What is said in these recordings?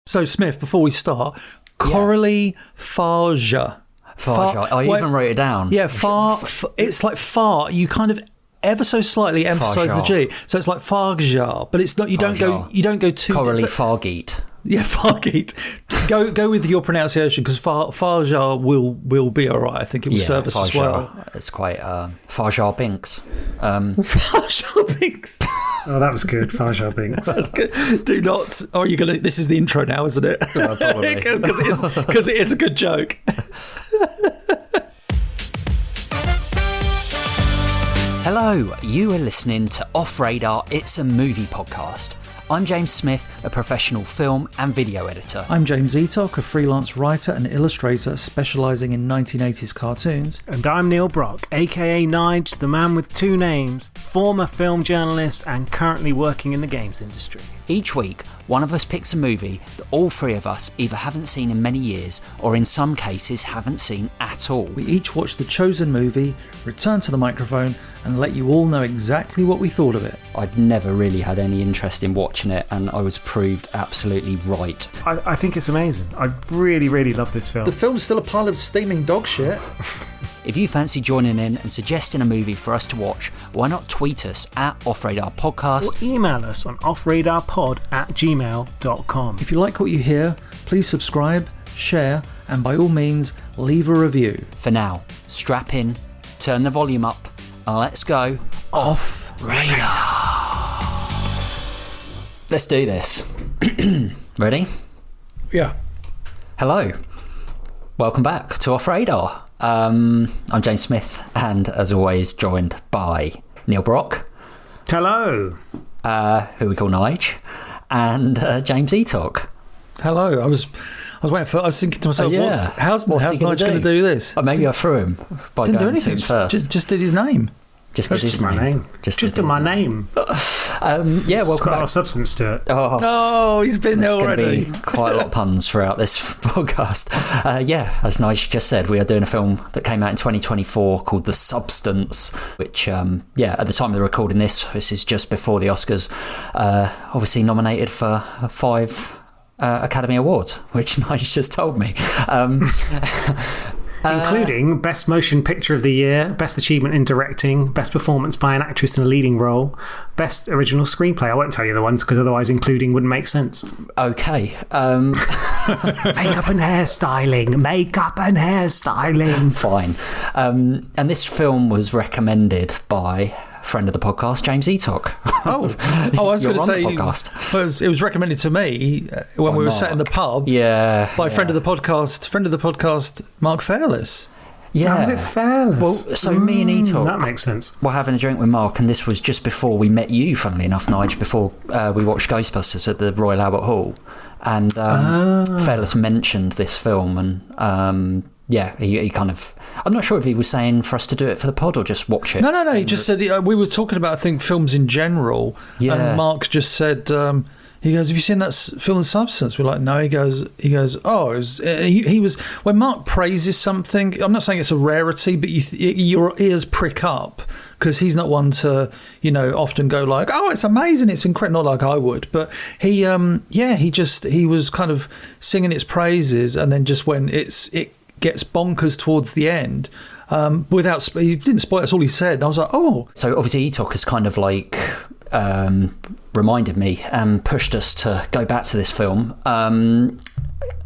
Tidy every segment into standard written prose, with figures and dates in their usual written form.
So, Smith, before we start, Coralie Fargeat. Fargeat. I even wrote it down. Yeah, it's like far. You kind of ever so slightly emphasise the G. So it's like Fargeat, but it's not. You don't go too. Coralie Fargeat. Yeah, Fargeat. Go with your pronunciation, because Fargeat will be all right. I think it will serve us as well. It's quite Fargeat Binks. Fargeat Binks. Oh, that was good. Fargeat Binks. That's good. Do not. Oh, you're gonna. This is the intro now, isn't it? Probably. Because it is a good joke. Hello, you are listening to Off Radar. It's a movie podcast. I'm James Smith, a professional film and video editor. I'm James Eatock, a freelance writer and illustrator specialising in 1980s cartoons. And I'm Neil Brock, aka Nige, the man with two names, former film journalist and currently working in the games industry. Each week, one of us picks a movie that all three of us either haven't seen in many years or in some cases haven't seen at all. We each watch the chosen movie, return to the microphone and let you all know exactly what we thought of it. I'd never really had any interest in watching it, and I was proved absolutely right. I think it's amazing. I really, really love this film. The film's still a pile of steaming dog shit. If you fancy joining in and suggesting a movie for us to watch, why not tweet us at Offradar Podcast or email us on offradarpod@gmail.com. If you like what you hear, please subscribe, share, and by all means, leave a review. For now, strap in, turn the volume up, and let's go Off Radar. Let's do this. Ready? Yeah. Hello. Welcome back to Off Radar. I'm James Smith, and as always, joined by Neil Brock. Hello. Who we call Nige, and James Eatock. Hello. I was thinking to myself, how's Nige going to do this? Or maybe I threw him by Didn't going do to him first. Just did his name. Just my name. Just my name. Welcome got back. a lot of substance to it. Oh, he's been there already. There's going to be quite a lot of puns throughout this podcast. As Nige just said, we are doing a film that came out in 2024 called The Substance, which, at the time of the recording this is just before the Oscars, obviously nominated for 5 Academy Awards, which Nige just told me. Including Best Motion Picture of the Year, Best Achievement in Directing, Best Performance by an Actress in a Leading Role, Best Original Screenplay. I won't tell you the ones because otherwise including wouldn't make sense. Okay. Makeup and hairstyling. Fine. And this film was recommended by friend of the podcast, James Eatock. I was going to say, well, it was recommended to me when we were sat in the pub. Yeah, by friend of the podcast, Mark Fairless. Yeah, was it Fairless? Well, so me and Eatock, that makes sense. We're having a drink with Mark, and this was just before we met you. Funnily enough, Nige, before we watched Ghostbusters at the Royal Albert Hall, and Fairless mentioned this film, and he kind of... I'm not sure if he was saying for us to do it for the pod or just watch it. No. He just said... we were talking about, I think, films in general. Yeah. And Mark just said... he goes, have you seen that film Substance? We're like, no. He goes, oh... He was... When Mark praises something... I'm not saying it's a rarity, but your ears prick up because he's not one to, often go like, oh, it's amazing, it's incredible. Not like I would. But he was kind of singing its praises, and then just when it gets bonkers towards the end, he didn't spoil it, that's all he said. And I was like, oh. So obviously Eatock has kind of like reminded me and pushed us to go back to this film.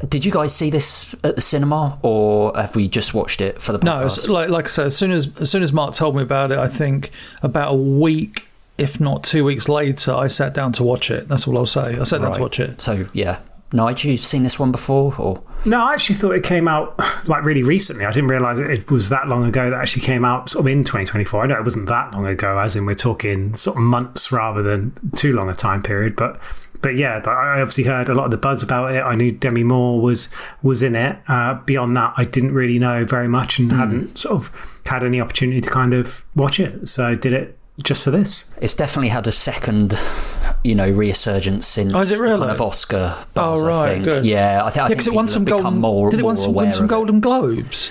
Did you guys see this at the cinema, or have we just watched it for the podcast? No, like I said, as soon as Mark told me about it, I think about a week, if not 2 weeks later, I sat down to watch it. That's all I'll say. I sat down to watch it. So yeah. Nige, you've seen this one before, or? No, I actually thought it came out like really recently. I didn't realise it was that long ago that it actually came out sort of in 2024. I know it wasn't that long ago, as in we're talking sort of months rather than too long a time period. But yeah, I obviously heard a lot of the buzz about it. I knew Demi Moore was in it. Beyond that, I didn't really know very much and hadn't sort of had any opportunity to kind of watch it. So I did it just for this. It's definitely had a second resurgence since is it really? the kind of Oscar buzz, I think. Good. Yeah, I think it won some Golden Globes?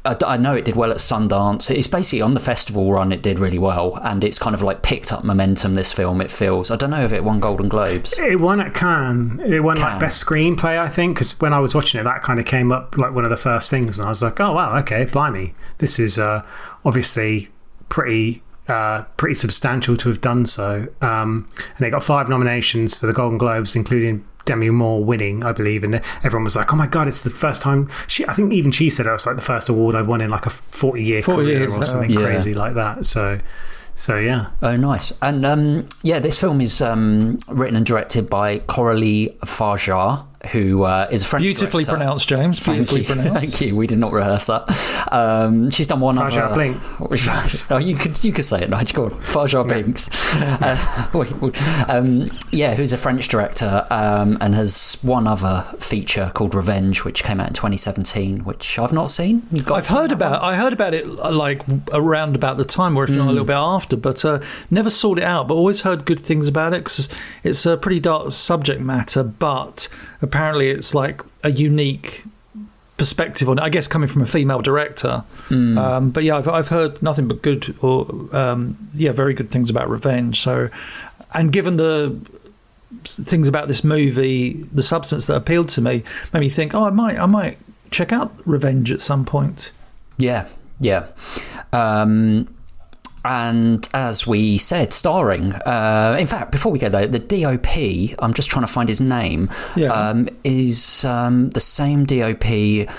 I know it did well at Sundance. It's basically on the festival run, it did really well, and it's kind of like picked up momentum, this film, it feels. I don't know if it won Golden Globes. It won at Cannes. It won like Best Screenplay, I think, because when I was watching it, that kind of came up like one of the first things, and I was like, oh wow, okay, blimey, this is obviously pretty substantial to have done so. And it got 5 nominations for the Golden Globes, including Demi Moore winning, I believe, and everyone was like, oh my god, it's the first time. I think even she said it was like the first award I've won in like a 40-year career or something crazy like that. So yeah. Oh, nice. And this film is written and directed by Coralie Fargeat, who is a French beautifully director. Pronounced, James. Beautifully pronounced. Thank you. We did not rehearse that. She's done one other. Blink. Oh, you could say it, Nige. Go on. Fargeat Binks. Who's a French director and has one other feature called Revenge, which came out in 2017, which I've not seen. I heard about it like around about the time, or if not a little bit after, but never sought it out. But always heard good things about it because it's a pretty dark subject matter, but apparently it's like a unique perspective on it, I guess, coming from a female director. But yeah, I've heard nothing but good or very good things about Revenge. So, and given the things about this movie, the substance that appealed to me made me think, I might check out Revenge at some point. Yeah. And as we said, starring, in fact, before we go there, the DOP, I'm just trying to find his name, is the same DOP.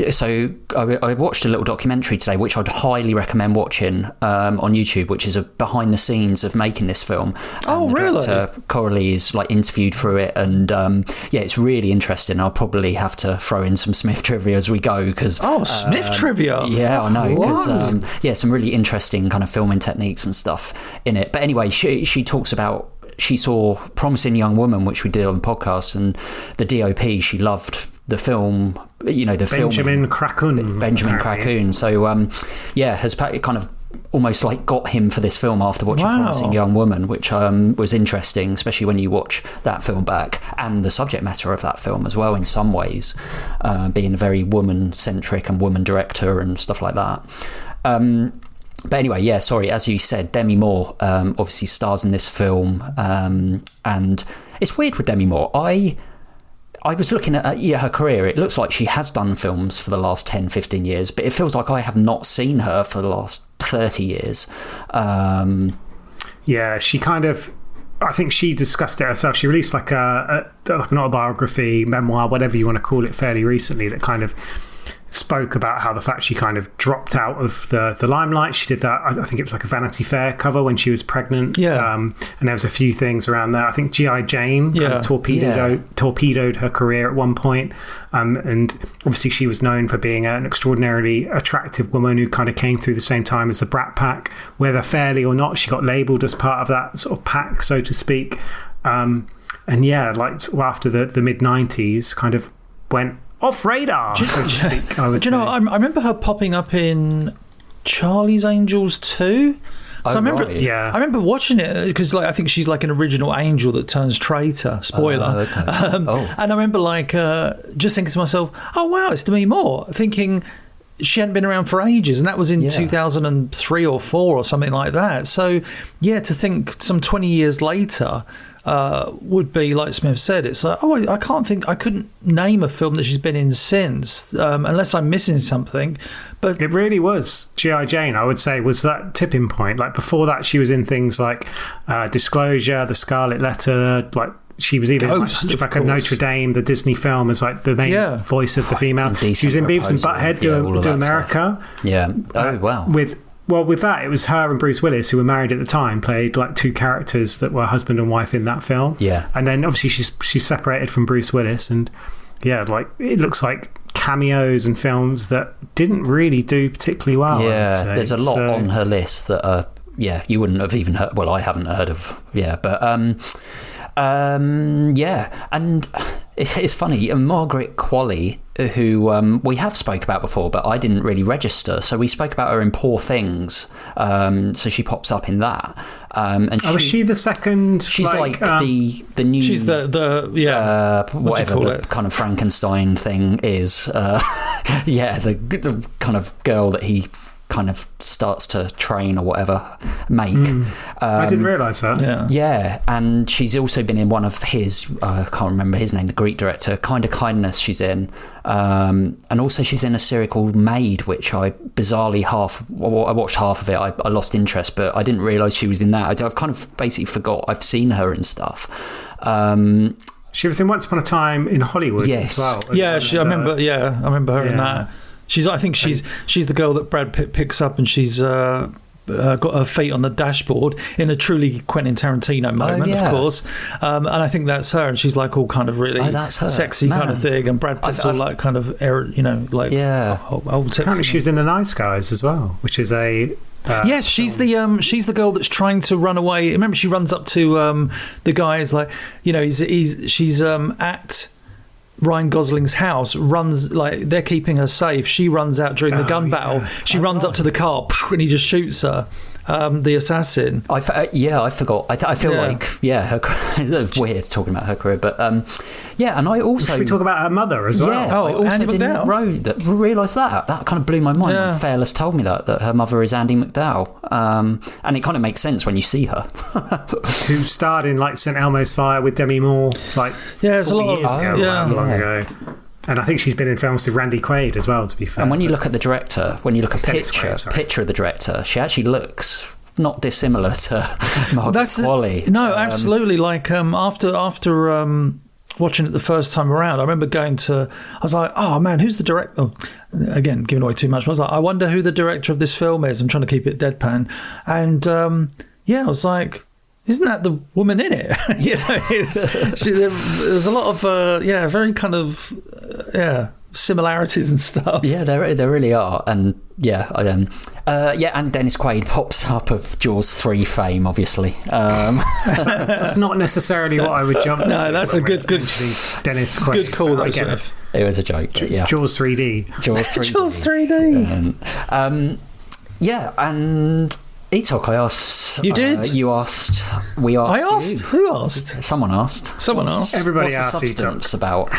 So I watched a little documentary today, which I'd highly recommend watching on YouTube, which is a behind the scenes of making this film. Oh, and the really? director, Coralie, is like interviewed through it, and it's really interesting. I'll probably have to throw in some Smith trivia as we go because Smith trivia. Yeah, I know, because some really interesting kind of filming techniques and stuff in it. But anyway, she talks about. She saw Promising Young Woman, which we did on the podcast, and the DOP. She loved the film, Benjamin Cracoon. So has kind of almost like got him for this film after watching Promising Young Woman, which was interesting, especially when you watch that film back, and the subject matter of that film as well in some ways, being a very woman centric and woman director and stuff like that. But anyway, as you said, Demi Moore obviously stars in this film, and it's weird with Demi Moore. I was looking at her career. It looks like she has done films for the last 10, 15 years, but it feels like I have not seen her for the last 30 years. She kind of... I think she discussed it herself. She released like an autobiography, memoir, whatever you want to call it, fairly recently that kind of spoke about how the fact she kind of dropped out of the limelight. She did that, I think it was like a Vanity Fair cover when she was pregnant. And there was a few things around there. I think G.I. Jane kind of torpedoed her career at one point. And obviously she was known for being an extraordinarily attractive woman who kind of came through the same time as the Brat Pack. Whether fairly or not, she got labelled as part of that sort of pack, so to speak. After the mid-90s kind of went off radar, so to speak, I would say. I remember her popping up in Charlie's Angels 2. I remember watching it because I think she's like an original angel that turns traitor. Spoiler. And I remember just thinking to myself, oh wow, it's Demi Moore, thinking she hadn't been around for ages, and that was in 2003 or 4 or something like that. So to think some 20 years later would be, like Smith said, it's like, I couldn't name a film that she's been in since, unless I'm missing something. But it really was G.I. Jane, I would say, was that tipping point. Like before that, she was in things like Disclosure, The Scarlet Letter, like she was even Hunchback of Notre Dame, the Disney film, as like the main voice of the female. She was in Beavis and Butthead, Do America. Stuff. Yeah. Oh wow. With that, it was her and Bruce Willis, who were married at the time, played like two characters that were husband and wife in that film. Yeah. And then obviously she's separated from Bruce Willis, and it looks like cameos and films that didn't really do particularly well. Yeah, there's a lot on her list that you wouldn't have even heard. Well, I haven't heard of. Yeah, but and It's funny. Margaret Qualley, who we have spoke about before, but I didn't really register. So we spoke about her in Poor Things. So she pops up in that. And is she the second? She's like the new. She's the whatever the kind of Frankenstein thing is. The kind of girl that he kind of starts to train or whatever, make. I didn't realise that. Yeah, and she's also been in one of his, I can't remember his name, the Greek director, Kind of Kindness she's in. And also she's in a series called Maid, which I bizarrely I watched half of it. I lost interest, but I didn't realise she was in that. I've kind of basically forgot I've seen her and stuff. She was in Once Upon a Time in Hollywood as well. I remember her in that. I think she's the girl that Brad Pitt picks up, and she's got her feet on the dashboard in a truly Quentin Tarantino moment, of course. And I think that's her, and she's like all kind of really sexy kind of thing, and Brad Pitt's all like kind of, old sexy. Apparently, she was in The Nice Guys as well, which is a. Yes, she's the girl that's trying to run away. Remember, she runs up to the guy. Is like, she's at Ryan Gosling's house, runs, like, they're keeping her safe. She runs out during the gun battle. She runs up to the car and he just shoots her, the assassin. I forgot. I feel like, her it's weird talking about her career, but and I also... Should we talk about her mother as well? Yeah, I also didn't realise that. That kind of blew my mind when Fairless told me that her mother is Andie MacDowell. And it kind of makes sense when you see her. Who starred in, like, St Elmo's Fire with Demi Moore, like, there's a lot years ago, long ago. And I think she's been in films with Randy Quaid as well, to be fair. And when you look at the director, picture of the director, she actually looks not dissimilar to Margaret Qualley. No, absolutely. Like, after watching it the first time around, I remember I was like, oh man, who's the director? Oh, again, giving away too much. I was like, I wonder who the director of this film is. I'm trying to keep it deadpan. And I was like, isn't that the woman in it? There's a lot of very kind of similarities and stuff. Yeah, there really are. And and Dennis Quaid pops up of Jaws 3 fame, obviously. That's not necessarily what I would jump to. No, that's a good Dennis Quaid. Good call. I get it. It was a joke. Jaws 3D. Jaws 3D. Jaws 3D. And Etok, I asked. You did? You asked. We asked. I asked. You. Who asked? Someone asked. Everybody what's asked the substance about?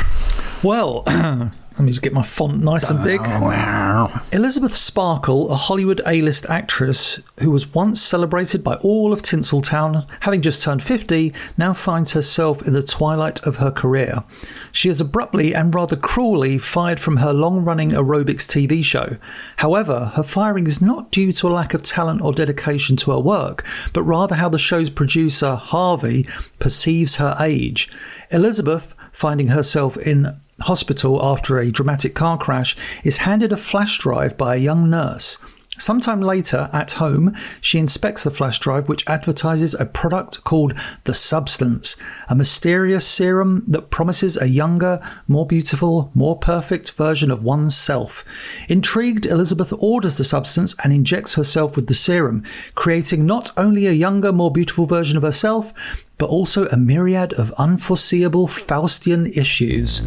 Well, let me just get my font nice and big. Wow. Elizabeth Sparkle, a Hollywood A-list actress who was once celebrated by all of Tinseltown, having just turned 50, now finds herself in the twilight of her career. She is abruptly and rather cruelly fired from her long-running aerobics TV show. However, her firing is not due to a lack of talent or dedication to her work, but rather how the show's producer, Harvey, perceives her age. Elizabeth, finding herself in hospital after a dramatic car crash, is handed a flash drive by a young nurse. Sometime later, at home, she inspects the flash drive, which advertises a product called The Substance, a mysterious serum that promises a younger, more beautiful, more perfect version of one's self. Intrigued, Elizabeth orders the substance and injects herself with the serum, creating not only a younger, more beautiful version of herself, but also a myriad of unforeseeable Faustian issues.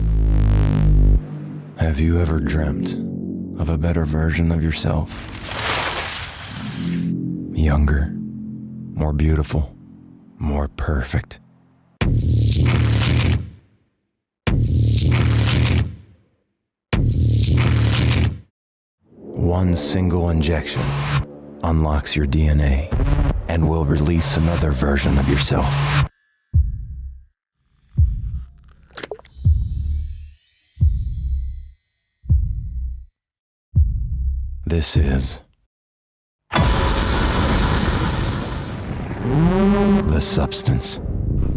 Have you ever dreamt of a better version of yourself? Younger, more beautiful, more perfect. One single injection unlocks your DNA and will release another version of yourself. This is The Substance.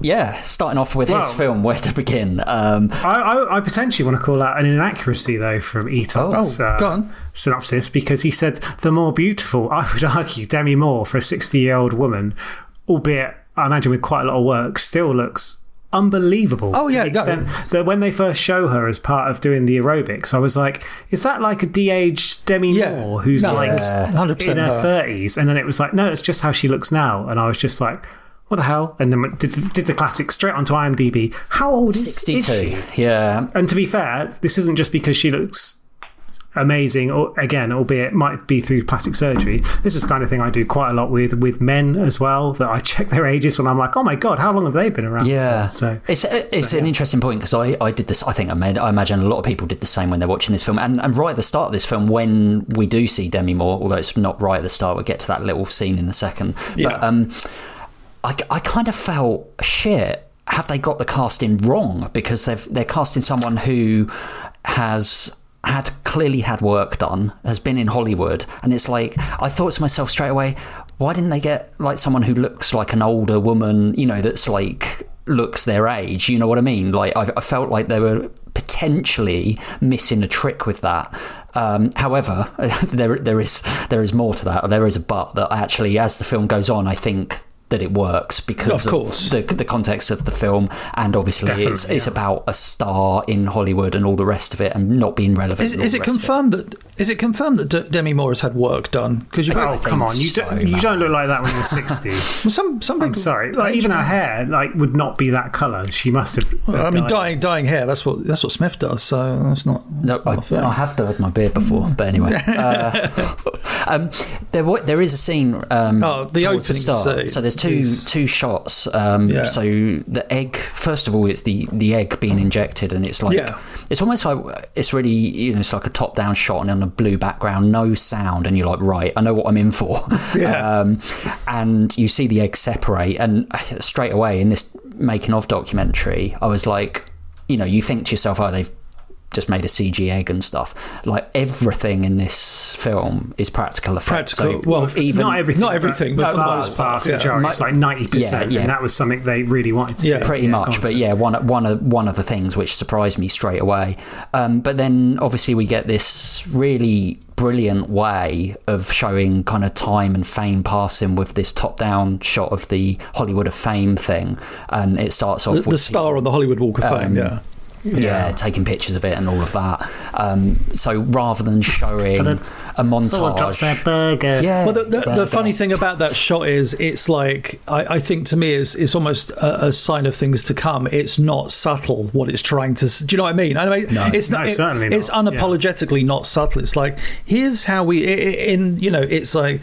Yeah, starting off with his film, where to begin? I potentially want to call out an inaccuracy, though, from Etok's go on. synopsis, because he said the more beautiful, I would argue, Demi Moore, for a 60-year-old woman, albeit, I imagine with quite a lot of work, still looks unbelievable. Oh, yeah. To the extent that when they first show her as part of doing the aerobics, I was like, is that like a de-aged Demi Moore who's 100% in her 30s? And then it was like, no, it's just how she looks now. And I was just like, what the hell? And then did the classic straight onto IMDb. How old is 62. she? Yeah. And to be fair, this isn't just because she looks amazing, or again, albeit might be through plastic surgery. This is the kind of thing I do quite a lot with men as well, that I check their ages when I'm like, oh my God, how long have they been around? Yeah. For? So it's an interesting point, because I did this. I think I imagine a lot of people did the same when they're watching this film. And right at the start of this film, when we do see Demi Moore, although it's not right at the start, we'll get to that little scene in a second. Yeah. But I kind of felt, shit, have they got the casting wrong? Because they're casting someone who has clearly had work done, has been in Hollywood, and it's like, I thought to myself straight away, why didn't they get like someone who looks like an older woman, you know, that's like looks their age, you know what I mean? Like I felt like they were potentially missing a trick with that. However, there is more to that. There is a but that actually, as the film goes on, I think that it works because of the context of the film, and obviously it's about a star in Hollywood and all the rest of it, and not being relevant. Is it confirmed that Demi Moore has had work done? Because come on, you don't look like that when you're 60. Well, some people. I'm sorry, like even her hair would not be that colour. She must have. Well, I mean, dyeing hair. That's what Smith does. So that's not. No, I have dyed my beard before, but anyway. There is a scene. The opening scene. So there's two shots. So the egg. First of all, it's the egg being injected, and it's like it's almost like it's really, you know, it's like a top down shot and on a blue background, no sound, and you're like, right, I know what I'm in for. And you see the egg separate, and straight away in this making of documentary, I was like, you know, you think to yourself, oh, they've just made a CG egg and stuff. Like everything in this film is practical effects. So even not everything, but for the most part, majority, it's like 90%, and that was something they really wanted to do. Pretty much. But one of the things which surprised me straight away. But then obviously we get this really brilliant way of showing kind of time and fame passing with this top-down shot of the Hollywood of Fame thing, and it starts off with the star on the Hollywood Walk of Fame. Taking pictures of it and all of that. So rather than showing a montage, someone drops their burger. Well, the funny thing about that shot is, it's like, I think to me it's almost a sign of things to come. It's not subtle what it's trying to. Do you know what I mean? It's not. Certainly not. It's unapologetically not subtle. It's like, here's how we it's like,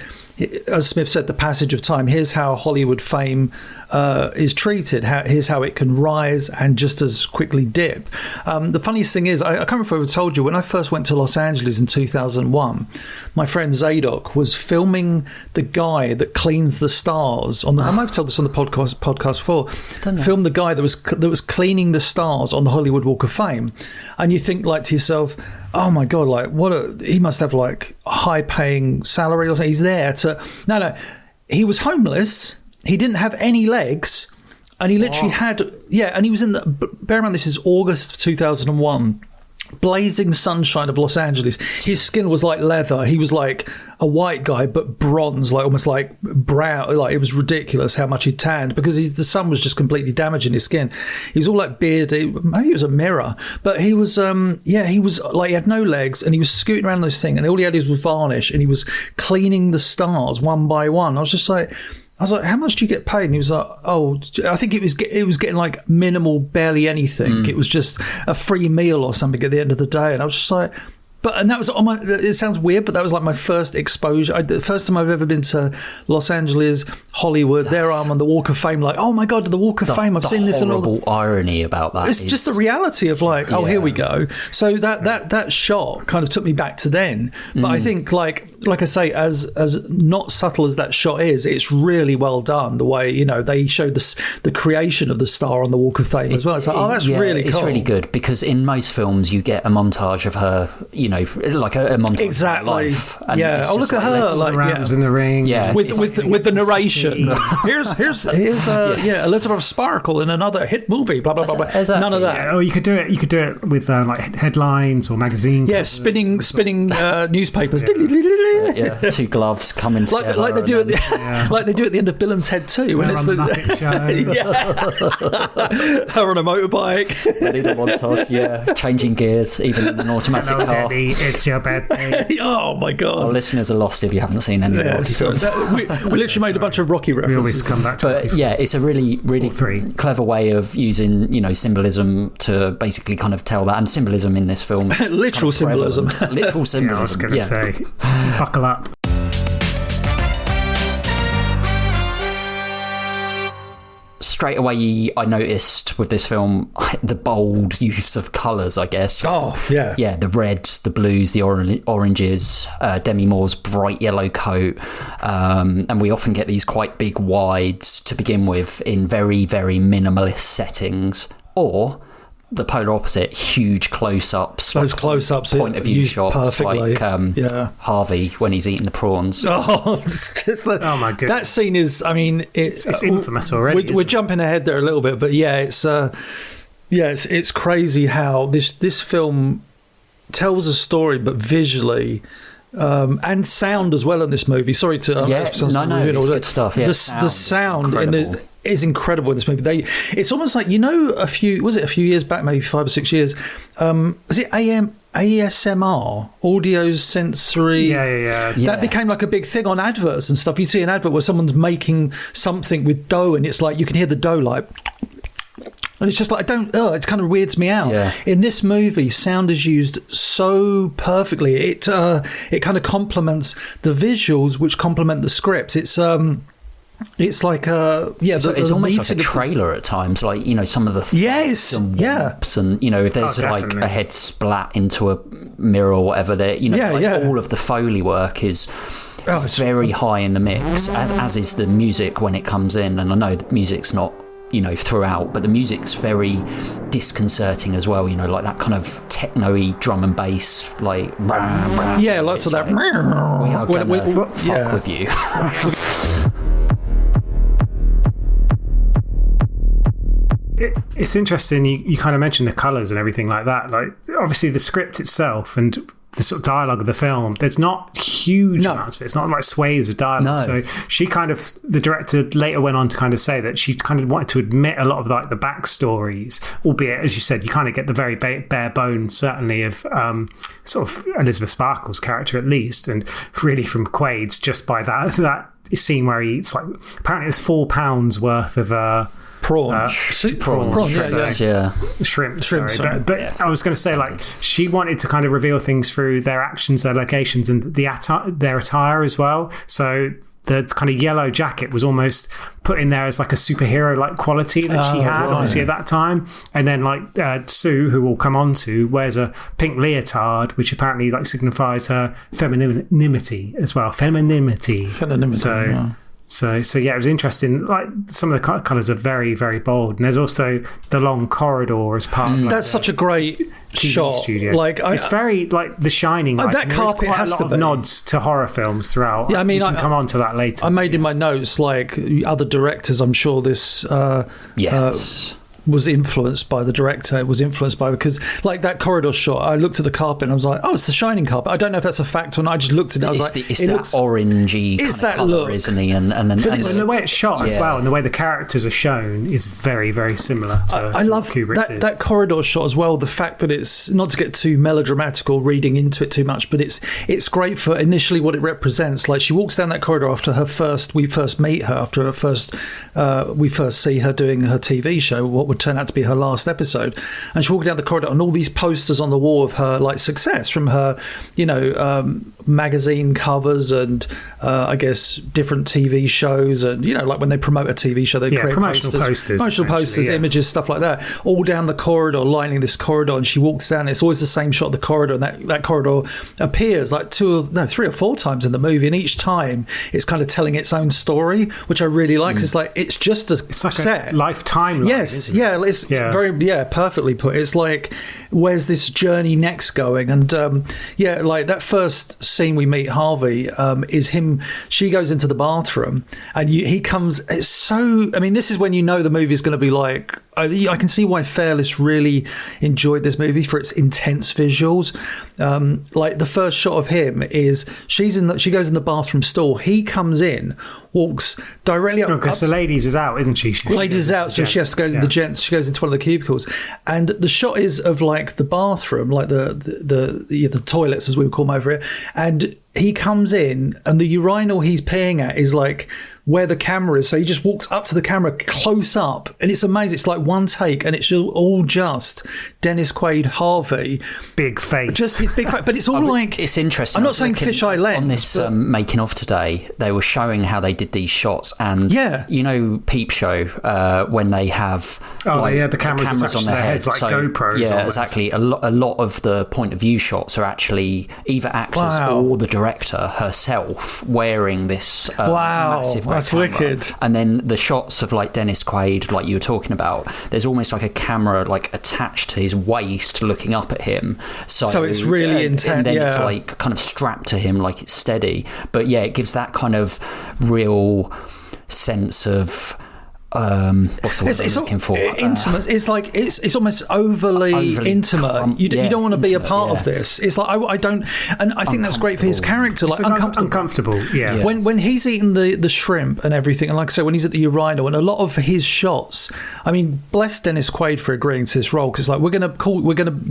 as Smith said, the passage of time. Here's how Hollywood fame is treated. Here's how it can rise and just as quickly dip. The funniest thing is, I can't remember if I told you, when I first went to Los Angeles in 2001, my friend Zadok was filming the guy that cleans the stars on the. I might have told this on the podcast before. Filmed the guy that was cleaning the stars on the Hollywood Walk of Fame, and you think like to yourself, oh my God, like he must have like a high paying salary or something. He's there to, no, he was homeless. He didn't have any legs, and he literally had, and he was in bear in mind, this is August of 2001, blazing sunshine of Los Angeles. His skin was like leather. He was like a white guy, but bronze, like almost like brown. Like, it was ridiculous how much he tanned, because the sun was just completely damaging his skin. He was all like bearded. Maybe it was a mirror, but he was, he was like, he had no legs, and he was scooting around this thing, and all he had was varnish, and he was cleaning the stars one by one. I was like, how much do you get paid? And he was like, oh, I think it was getting like minimal, barely anything. It was just a free meal or something at the end of the day. And I was just like, and that was on my, it sounds weird, but that was like my first exposure. The first time I've ever been to Los Angeles, Hollywood. There I am on the Walk of Fame, like, oh my God, the Walk of Fame. I've seen this. The horrible irony about that. It's just the reality of like, here we go. So that shot kind of took me back to then. But I think like I say, as not subtle as that shot is, it's really well done. The way, you know, they showed the creation of the star on the Walk of Fame as well. It's like, that's really cool. It's really good, because in most films you get a montage of her, you know, like a montage of her life. And look at her, like rounds in the ring. With the narration. here's Elizabeth Sparkle in another hit movie. Blah blah blah. Exactly. None of that. Yeah, or you could do it with like headlines or magazines. Yeah, spinning newspapers. Yeah, two gloves coming together. Like they do at the like they do at the end of Bill and Ted 2 when it's the Muppet Show. her on a motorbike. I need a montage. Yeah, changing gears even in an automatic Hello, car. Debbie, it's your birthday. Oh my Our god! listeners are lost if you haven't seen any of the Rocky films. We literally made a bunch of Rocky We always references. come back to But yeah, it's a really, really clever way of using, symbolism to basically kind of tell that, and symbolism in this film. Literal symbolism. Literal symbolism. I was going to say, buckle up. Straight away, I noticed with this film the bold use of colours, I guess. Oh, yeah. Yeah, the reds, the blues, the oranges, Demi Moore's bright yellow coat. And we often get these quite big wides to begin with in very, very minimalist settings. Or the polar opposite, huge close-ups. Those close-ups point of view used shots, perfectly. like Harvey when he's eating the prawns. Oh, it's just Oh my goodness. that scene is. I mean, It's infamous already. We're jumping ahead there a little bit, but yeah, it's crazy how this film tells a story, but visually. And sound as well in this movie. Sorry to it's good stuff. Yeah, the sound in this is incredible in this movie. It's almost like a few years back, maybe 5 or 6 years. Was it ASMR, audio sensory? Yeah. That became like a big thing on adverts and stuff. You see an advert where someone's making something with dough, and it's like you can hear the dough like. And it's just like, it kind of weirds me out. Yeah. In this movie, sound is used so perfectly. It kind of complements the visuals, which complement the script. It's like it's almost like a trailer at times, like some of the yes, and whoops and if there's like a head splat into a mirror or whatever, there all of the Foley work is very high in the mix, as is the music when it comes in. And I know the music's not throughout, but the music's very disconcerting as well, like that kind of techno-y drum and bass, like lots of that. We are gonna fuck with you. It's interesting you kind of mentioned the colours and everything like that. Like, obviously the script itself and the sort of dialogue of the film, there's not huge amounts of it. It's not like swathes of dialogue. So the director later went on to kind of say that she kind of wanted to admit a lot of like the backstories, albeit, as you said, you kind of get the very bare bones, certainly, of sort of Elizabeth Sparkle's character at least, and really from Quaid's, just by that scene where he eats, like, apparently it was £4 worth of prawns, shrimp. But I was going to say, like, she wanted to kind of reveal things through their actions, their locations, and their attire as well. So the kind of yellow jacket was almost put in there as like a superhero like quality that she had, obviously, at that time. And then like Sue, who we'll come on to, wears a pink leotard, which apparently like signifies her femininity as well. Femininity. So yeah, it was interesting. Like, some of the colours are very, very bold, and there's also the long corridor as part of like, that's such a great TV shot. studio. Like, it's very like The Shining. That carpet quite has a lot to of be nods to horror films throughout. Yeah, I mean, we can come on to that later. I made in my notes, like, other directors. I'm sure this. Was influenced by the director. It was influenced by, because like that corridor shot, I looked at the carpet and I was like, oh, it's the Shining carpet. I don't know if that's a fact or not. I just looked at it. I was it's that orangey kind of colour, look, isn't he? And and the way it's shot as well, and the way the characters are shown is very, very similar to I love Kubrick that corridor shot as well. The fact that it's, not to get too melodramatic or reading into it too much, but it's great for initially what it represents. Like, she walks down that corridor after we first meet her, after we first see her doing her TV show, what would turn out to be her last episode, and she walked down the corridor and all these posters on the wall of her like success from her magazine covers and I guess different TV shows, and like when they promote a TV show, they create promotional posters, images, stuff like that, all down the corridor, lining this corridor. And she walks down, it's always the same shot of the corridor, and that corridor appears like 3 or 4 times in the movie, and each time it's kind of telling its own story, which I really like. It's like, it's just a set, a lifetime line, it's perfectly put. It's like, where's this journey next going? And like that first scene we meet Harvey is him. She goes into the bathroom and he comes. It's so, I mean, this is when the movie is going to be like I can see why Fairless really enjoyed this movie for its intense visuals. Like the first shot of him is she goes in the bathroom stall. He comes in, walks directly up. Because the ladies is out, isn't she? Ladies is out, so she has to go to the gents. She goes into one of the cubicles, and the shot is of like the bathroom, like the toilets as we would call them over here. And he comes in, and the urinal he's peeing at is like where the camera is. So he just walks up to the camera close up, and it's amazing. It's like one take, and it's all just Dennis Quaid Harvey, big face, just his big face. But it's all like, it's interesting. I'm not saying fisheye lens on this making of today. They were showing how they did these shots, and you know, Peep Show when they have the cameras on their heads, like GoPros. Yeah, exactly. A lot of the point of view shots are actually either actors or the director herself wearing this massive. That's camera. wicked. And then the shots of like Dennis Quaid, like you were talking about, there's almost like a camera like attached to his waist looking up at him. So it's really intense. And then it's like kind of strapped to him like it's steady. But yeah, it gives that kind of real sense of what's the word I'm looking for? Intimate. It's like it's almost overly intimate. You don't want to be a part of this. It's like I don't, and I think that's great for his character. Like uncomfortable. Yeah. When he's eating the shrimp and everything, and like I say, when he's at the urinal, and a lot of his shots. I mean, bless Dennis Quaid for agreeing to this role, because it's like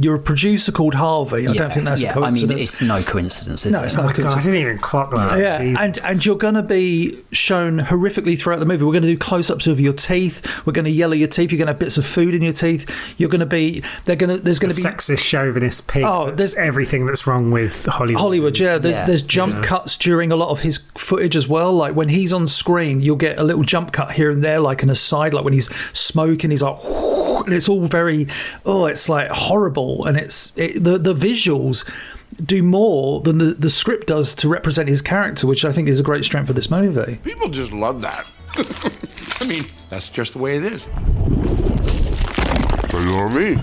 you're a producer called Harvey. I don't think that's a coincidence. I mean, it's no coincidence. No, it's not. I didn't even clock that. Yeah, and you're going to be shown horrifically throughout the movie. We're going to do close-ups of your teeth. We're going to yell at your teeth. You're going to have bits of food in your teeth. You're going to be. There's going to be sexist, chauvinist pig. There's everything that's wrong with Hollywood. Yeah. There's jump cuts during a lot of his footage as well. Like when he's on screen, you'll get a little jump cut here and there, like an aside. Like when he's smoking, he's like, and it's all very. It's like horrible, and the visuals do more than the script does to represent his character, which I think is a great strength of this movie. People just love that. I mean, that's just the way it is. So you know me.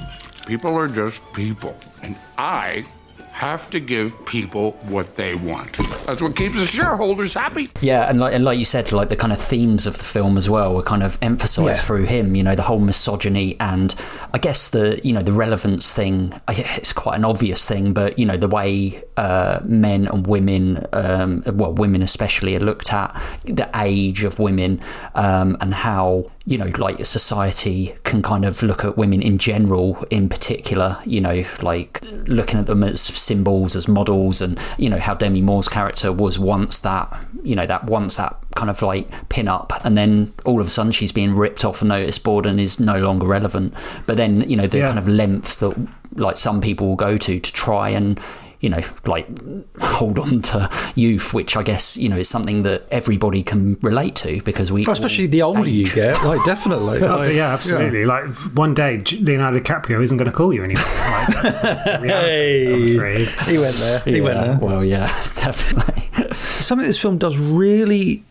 People are just people. And I have to give people what they want. That's what keeps the shareholders happy. Yeah, and like you said, like the kind of themes of the film as well were kind of emphasised through him. You know, the whole misogyny, and I guess the relevance thing. It's quite an obvious thing, but you know, the way men and women, women especially, are looked at, the age of women, and how, you know, like society can kind of look at women in general, in particular, you know, like looking at them as symbols, as models, and you know how Demi Moore's character was once that kind of like pin up, and then all of a sudden she's being ripped off a notice board and is no longer relevant. But then, you know, the kind of lengths that like some people will go to try and, you know, like hold on to youth, which I guess, you know, is something that everybody can relate to, because especially the older you get, like definitely. Yeah, absolutely. Like one day Leonardo DiCaprio isn't going to call you anymore. Like, reality, he went there. Well, yeah, definitely. Something this film does really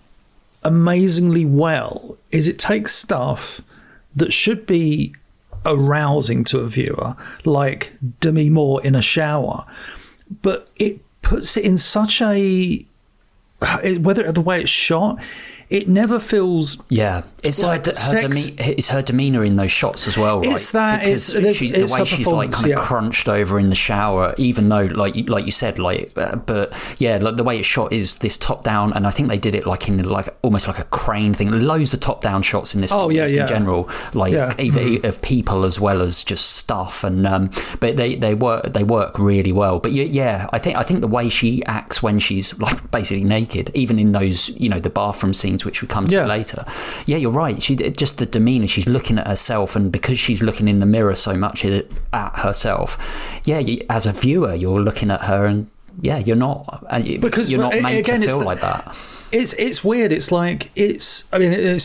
amazingly well is it takes stuff that should be arousing to a viewer, like Demi Moore in a shower, but it puts it in such a, whether the way it's shot, it never feels. Yeah, it's like it's her demeanour in those shots as well, right? It's that. Because the way she's like kind of crunched over in the shower, even though like you said, like, but yeah, like the way it's shot is this top down, and I think they did it like in like almost like a crane thing. Loads of top down shots in this film, in general, like either of people as well as just stuff, and but they work really well. But yeah, I think the way she acts when she's like basically naked, even in those, you know, the bathroom scenes, which we come to later. Yeah, you're right. She just the demeanour. She's looking at herself, and because she's looking in the mirror so much at herself, as a viewer, you're looking at her, and you're not because you're not made to feel like that. It's weird. It's like it's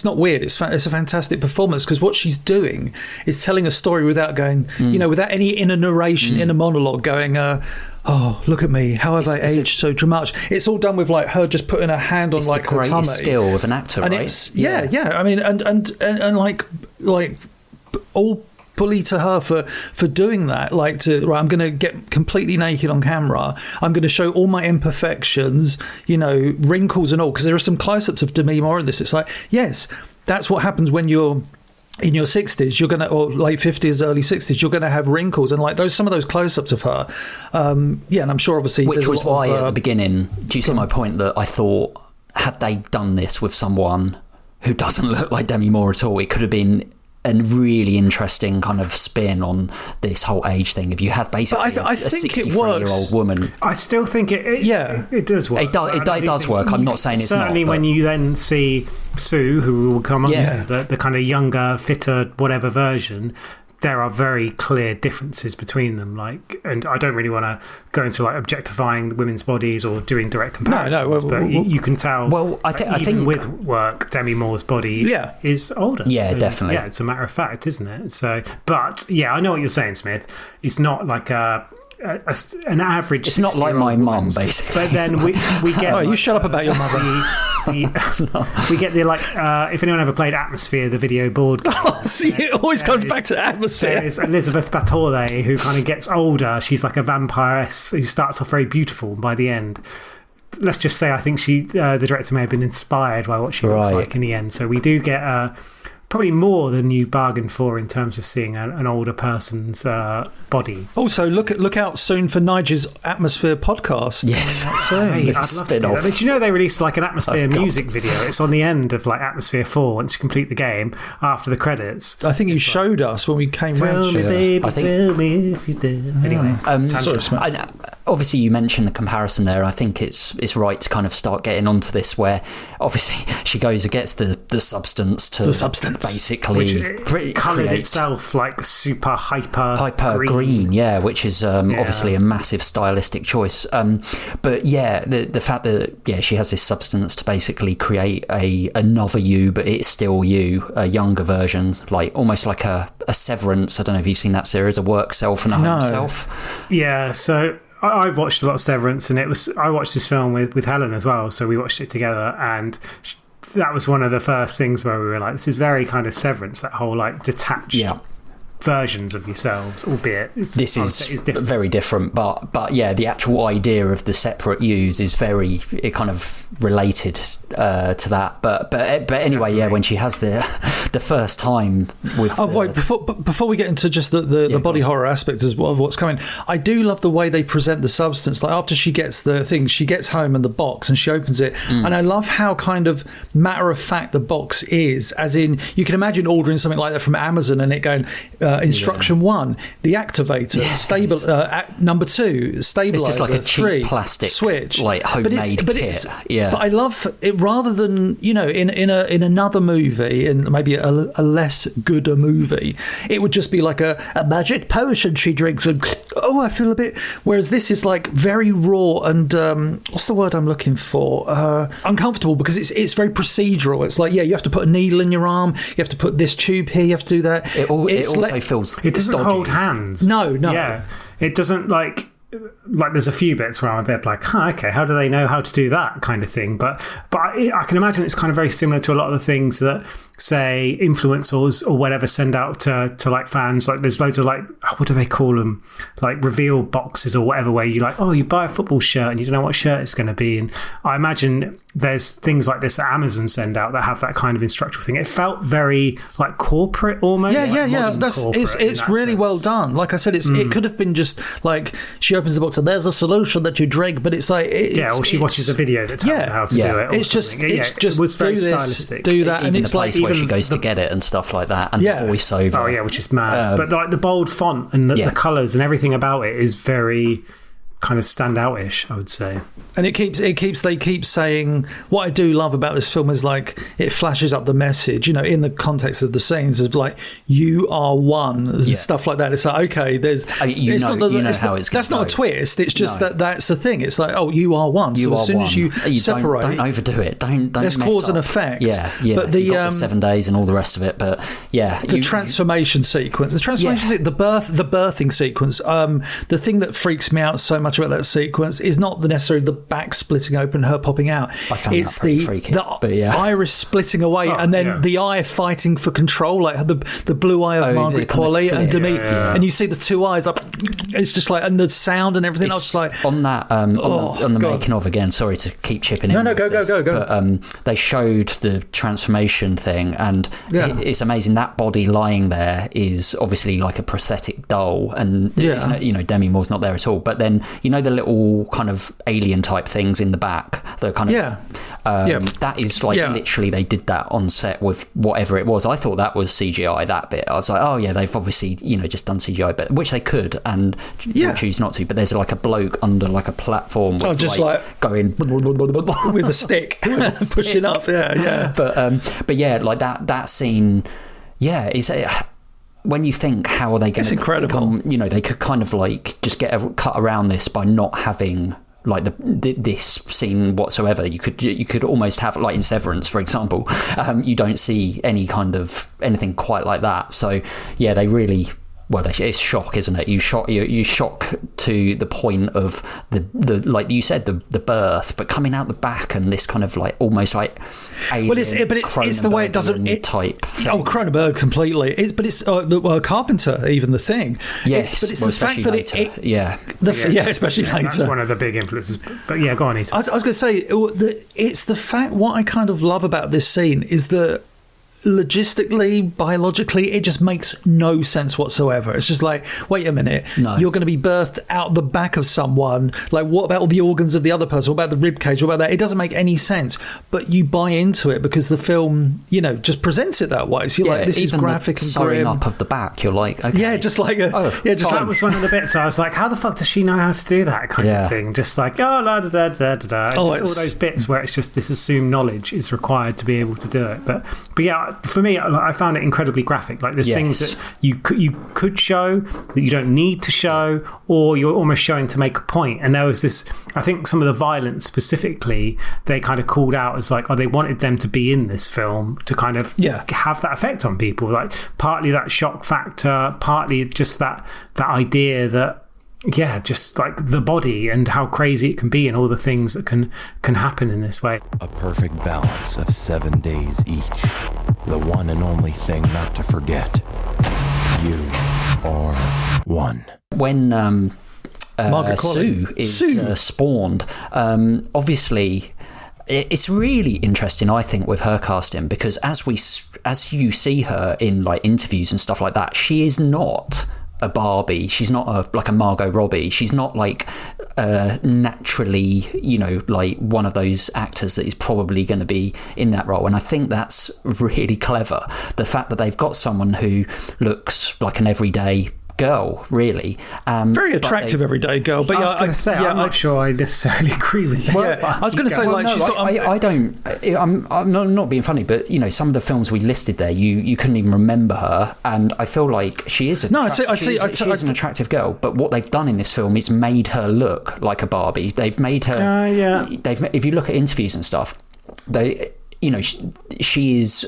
not weird. It's a fantastic performance, because what she's doing is telling a story without going, you know, without any inner narration, inner monologue going. Oh, look at me! How have I aged so dramatic? It's all done with like her just putting her hand on like her tummy. It's the greatest skill of an actor, and right? It's I mean, and like all bully to her for doing that. Like I'm going to get completely naked on camera. I'm going to show all my imperfections, you know, wrinkles and all. Because there are some close-ups of Demi Moore in this. It's like, yes, that's what happens when you're in your 60s, you're gonna, or late 50s, early 60s, you're gonna have wrinkles, and like some of those close-ups of her, and I'm sure obviously, which was why at the beginning, do you see my point that I thought, had they done this with someone who doesn't look like Demi Moore at all, it could have been a really interesting kind of spin on this whole age thing. If you had basically a 63-year-old woman, I still think it does work. It does work. I'm not saying it's not. Certainly, when you then see Sue, who will come on, the kind of younger, fitter, whatever version, there are very clear differences between them. Like, and I don't really want to go into like objectifying women's bodies or doing direct comparisons. But you can tell. Well, I think with work, Demi Moore's body is older. Yeah, definitely. Yeah, it's a matter of fact, isn't it? So, but yeah, I know what you're saying, Smith. It's not like an average. It's not like my mum, basically. But then we get. Oh, you shut up about your mother. We get the if anyone ever played Atmosphere, the video board game. It always comes back to Atmosphere. There's Elizabeth Bathory, who kind of gets older. She's like a vampiress who starts off very beautiful by the end. Let's just say I think the director may have been inspired by what she looks like in the end. So we do get probably more than you bargained for in terms of seeing an older person's body. Also, look out soon for Nige's Atmosphere podcast. Yes. I'd love to do that. Did you know they released like an Atmosphere music video? It's on the end of like Atmosphere 4 once you complete the game after the credits. I think you showed us when we came round. Fill me, baby, fill me if you did. Anyway, obviously you mentioned the comparison there. I think it's right to kind of start getting onto this, where obviously she goes and gets the substance to basically coloured itself like super hyper green, which is obviously a massive stylistic choice. But the fact that she has this substance to basically create another you, but it's still you, a younger version, like almost like a Severance. I don't know if you've seen that series, a work self and a home self. Yeah, so I've watched a lot of Severance, and I watched this film with Helen as well, so we watched it together, and that was one of the first things where we were like, this is very kind of Severance, that whole like detached versions of yourselves, albeit this is very different, but the actual idea of the separate yous is very kind of related to that, but anyway, definitely. When she has the first time with before we get into just the body horror aspect of what's coming, I do love the way they present the substance. Like after she gets the thing, she gets home and the box, and she opens it, and I love how kind of matter of fact the box is, as in you can imagine ordering something like that from Amazon and it going instruction 1, the activator, number 2, stabilizer, it's just like a cheap 3, plastic switch, like homemade kit. But I love it, rather than in another movie, in maybe a less good movie, it would just be like a magic potion she drinks and I feel a bit, whereas this is like very raw and what's the word I'm looking for, uncomfortable, because it's very procedural. It's like you have to put a needle in your arm, you have to put this tube here, you have to do that. It also feels it doesn't dodgy. hold hands. No. Yeah, it doesn't like there's a few bits where I'm a bit like, okay, how do they know how to do that kind of thing? But I can imagine it's kind of very similar to a lot of the things that, say, influencers or whatever send out to like fans. Like there's loads of like, what do they call them? Like reveal boxes or whatever, where you like, you buy a football shirt and you don't know what shirt it's going to be. And I imagine there's things like this that Amazon send out that have that kind of instructional thing. It felt very like corporate almost. Yeah. It's really sense. Well done. Like I said, it could have been just like she opens the box and there's a solution that you drink, but it's like or she watches a video that tells her how to do it. It's just it was very stylistic. Do that, even and it's the place like where she goes to get it and stuff like that, and the voiceover. Oh yeah, which is mad. But like the bold font and the colours and everything about it is very kind of stand out-ish, I would say. And they keep saying, what I do love about this film is like it flashes up the message, in the context of the scenes of like, you are one and stuff like that. It's like, okay, there's how it's that's not a twist, it's just that's the thing. It's like, you are one. So as soon as you separate, don't overdo it. Don't there's cause and effect. Yeah. But the 7 days and all the rest of it. But the transformation sequence, the birthing sequence, the thing that freaks me out so much much about that sequence is not necessarily the back splitting open, her popping out. I found it's that pretty the freaky, but yeah. iris splitting away, and then the eye fighting for control, like the blue eye of Margaret Qualley and Demi, and you see the two eyes up. It's just like, and the sound and everything. I was like, on that on the making of, again. Sorry to keep chipping in. No, go. But they showed the transformation thing, and it's amazing. That body lying there is obviously like a prosthetic doll, and Demi Moore's not there at all. But then the little kind of alien type things in the back, the kind of that is like literally they did that on set with whatever it was. I thought that was CGI, that bit. I was like, oh yeah, they've obviously just done CGI, but which they could and choose not to. But there's like a bloke under like a platform with just like going with a stick pushing up. But yeah, like that scene, is when you think how are they going to incredible become, they could kind of like just get a cut around this by not having like this scene whatsoever. You could almost have, like in Severance, for example, you don't see any kind of anything quite like that. So yeah, they really. Well, it's shock, isn't it? You shock to the point of the like you said, the birth, but coming out the back and this kind of like almost like alien, it's the way it doesn't type thing. Oh, Cronenberg completely. It's Carpenter, even the thing. Yes, but it's the fact that especially later. That's one of the big influences. But yeah, go on, Ethan. I was going to say it's the fact. What I kind of love about this scene is that. Logistically, biologically, it just makes no sense whatsoever. It's just like, wait a minute, you're going to be birthed out the back of someone. Like, what about all the organs of the other person? What about the rib cage? What about that? It doesn't make any sense. But you buy into it because the film, just presents it that way. So you're like, this is graphic and sewing grim. Up of the back, you're like, okay. Yeah, just like that was one of the bits. I was like, how the fuck does she know how to do that kind of thing? Just like, la da da da da da. All those bits where it's just this assumed knowledge is required to be able to do it. But yeah. For me, I found it incredibly graphic. Like there's things that you could show that you don't need to show, or you're almost showing to make a point. And there was this, I think some of the violence specifically, they kind of called out as like, they wanted them to be in this film to kind of have that effect on people. Like partly that shock factor, partly just that idea that just like the body and how crazy it can be and all the things that can happen in this way. A perfect balance of 7 days each. The one and only thing not to forget. You are one. When Margaret Sue is spawned, obviously it's really interesting, I think, with her casting, because as you see her in like interviews and stuff like that, she is not a Barbie. She's not like a Margot Robbie. She's not like naturally, like one of those actors that is probably going to be in that role. And I think that's really clever. The fact that they've got someone who looks like an everyday girl, really. Very attractive everyday girl. But I was going to say, I'm not sure I necessarily agree with that. Well, I was going to say, like, she's got. I don't. I'm not being funny, but some of the films we listed there, you couldn't even remember her, and I feel like she is. She is an attractive girl, but what they've done in this film is made her look like a Barbie. They've made her. If you look at interviews and stuff, she's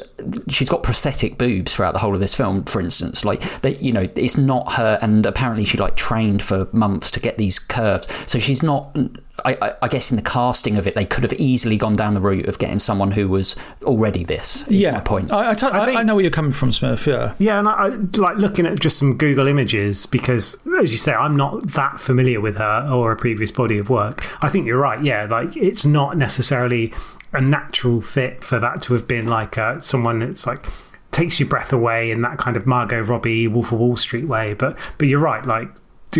got prosthetic boobs throughout the whole of this film, for instance. Like it's not her, and apparently she like trained for months to get these curves. So she's not. I guess in the casting of it, they could have easily gone down the route of getting someone who was already this. Is my point. I know where you're coming from, Smurf. Yeah, and I like looking at just some Google images because, as you say, I'm not that familiar with her or a previous body of work. I think you're right. Yeah, like it's not necessarily a natural fit for that to have been like someone that's like takes your breath away in that kind of Margot Robbie, Wolf of Wall Street way. But you're right, like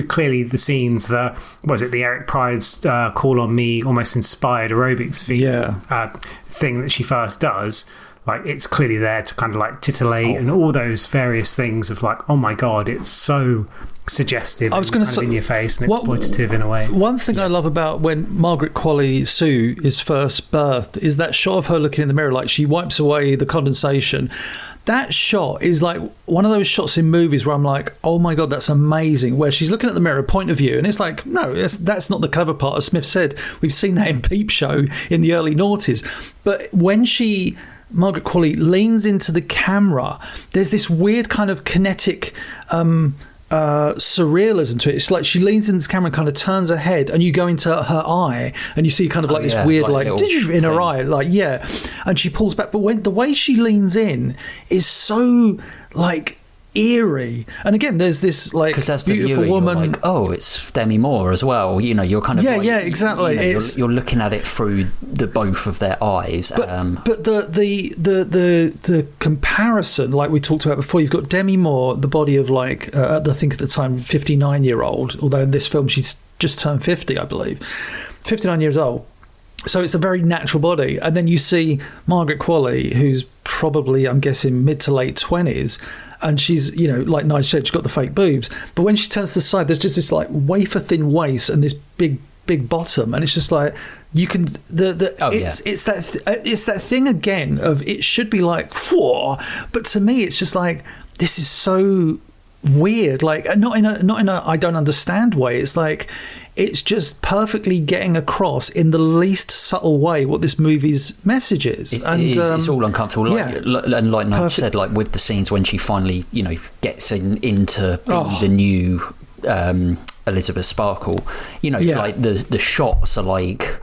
clearly the scenes, the Eric Pride's Call on Me almost inspired aerobics thing that she first does. Like it's clearly there to kind of like titillate and all those various things of like, oh my God, it's so suggestive. I was going to say in your face and exploitative in a way. One thing I love about when Margaret Qualley Sue is first birthed is that shot of her looking in the mirror, like she wipes away the condensation. That shot is like one of those shots in movies where I'm like, oh my God, that's amazing. Where she's looking at the mirror, point of view, and it's like, no, that's not the clever part. As Smith said, we've seen that in Peep Show in the early noughties. But when Margaret Qualley leans into the camera, there's this weird kind of kinetic surrealism to it. It's like she leans into the camera and kind of turns her head, and you go into her eye, and you see kind of like this weird like in her eye, like and she pulls back. But when the way she leans in is so like eerie, and again there's this like beautiful woman, you're like, oh, it's Demi Moore as well, you know, you're kind of exactly, you know, you're looking at it through the both of their eyes, but the comparison, like we talked about before, you've got Demi Moore, the body of like I think at the time 59-year-old, although in this film she's just turned 50, I believe, 59 years old. So it's a very natural body. And then you see Margaret Qualley, who's probably, I'm guessing, mid to late 20s, and she's, you know, like Nige said, she's got the fake boobs. But when she turns to the side, there's just this like wafer thin waist and this big bottom, and it's just like you can it's that thing again of it should be like whoa, but to me it's just like this is so weird, like not in a I don't understand way. It's like it's just perfectly getting across in the least subtle way what this movie's message is. It's all uncomfortable. And like Nige said, like with the scenes when she finally, you know, gets into the new Elizabeth Sparkle, you know, like the shots are like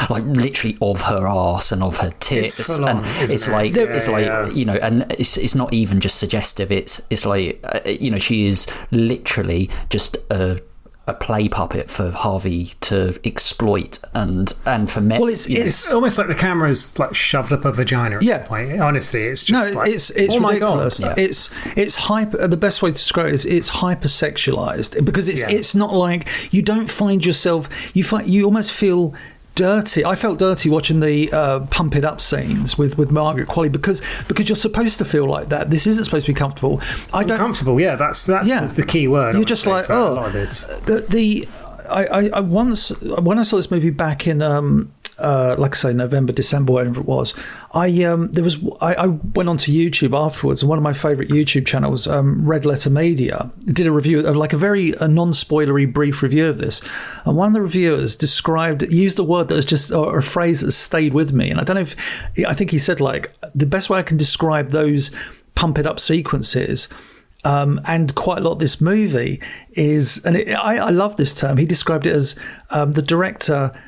literally of her arse and of her tits, it's full on, it's like you know, and it's not even just suggestive. It's like you know, she is literally just a play puppet for Harvey to exploit and for men. Well, it's almost like the camera's like shoved up a vagina at that point. Honestly, it's just it's ridiculous. My God. It's hyper. The best way to describe it is it's hypersexualized, because it's not like you don't find yourself. You almost feel dirty. I felt dirty watching the pump it up scenes with Margaret Qualley, because you're supposed to feel like that. This isn't supposed to be comfortable. Uncomfortable, that's the key word. You're just like, oh, a lot of this. I once, when I saw this movie back in like I say, November, December, whatever it was, I went onto YouTube afterwards, and one of my favourite YouTube channels, Red Letter Media, did a review of like a very non-spoilery brief review of this, and one of the reviewers used a word that was just, or a phrase that stayed with me, and I don't know I think he said like the best way I can describe those pump it up sequences and quite a lot of this movie is, and I love this term, he described it as the director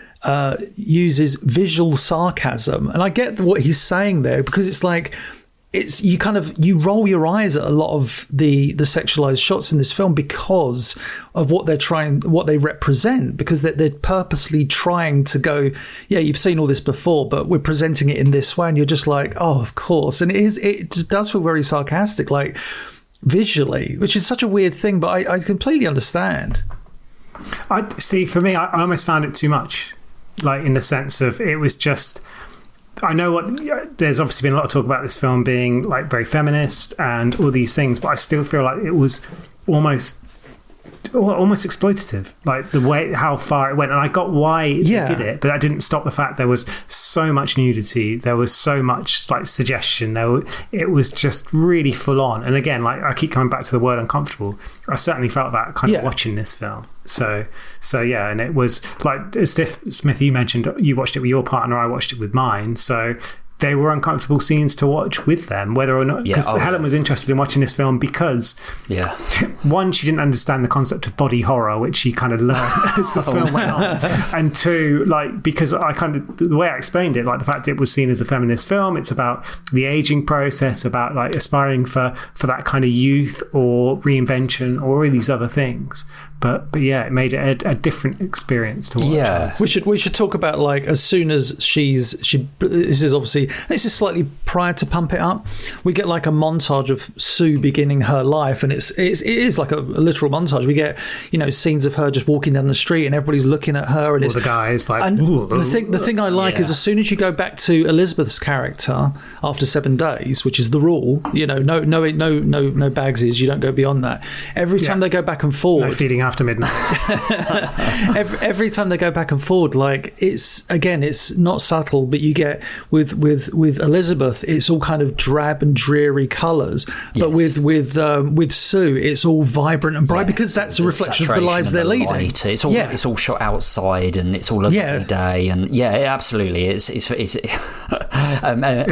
uses visual sarcasm, and I get what he's saying there, because it's like you roll your eyes at a lot of the sexualized shots in this film because of what they represent, because they're purposely trying to go, yeah, you've seen all this before, but we're presenting it in this way, and you're just like, oh, of course. And it does feel very sarcastic, like visually, which is such a weird thing, but I completely understand. For me, I almost found it too much. Like, in the sense of, it was just, I know there's obviously been a lot of talk about this film being like very feminist and all these things, but I still feel like it was almost exploitative, like the way, how far it went. And I got why they did it, but that didn't stop the fact there was so much nudity, there was so much like suggestion, it was just really full on. And again, like I keep coming back to the word uncomfortable, I certainly felt that kind of watching this film. So yeah, and it was like, as Smith, you mentioned you watched it with your partner, I watched it with mine, so they were uncomfortable scenes to watch with them, whether or not, because Helen was interested in watching this film because one, she didn't understand the concept of body horror, which she kind of learned as the film went on, and two, like, because I kind of, the way I explained it, like the fact it was seen as a feminist film, it's about the aging process, about like aspiring for that kind of youth or reinvention or all these other things. But yeah, it made it a different experience to watch. Yeah, we should talk about, like, as soon as this is slightly prior to Pump It Up, we get like a montage of Sue beginning her life, and it is like a literal montage. We get, you know, scenes of her just walking down the street and everybody's looking at her, and all the guys like. And the thing I like is, as soon as you go back to Elizabeth's character after 7 days, which is the rule, you know, no bagsies, you don't go beyond that. Every time they go back and forward, no feeding after after midnight. every time they go back and forward, like it's not subtle, but you get with Elizabeth, it's all kind of drab and dreary colours, but with Sue, it's all vibrant and bright because that's a reflection of the lives they're leading. Light. It's all shot outside, and it's all a lovely day, and absolutely, it's and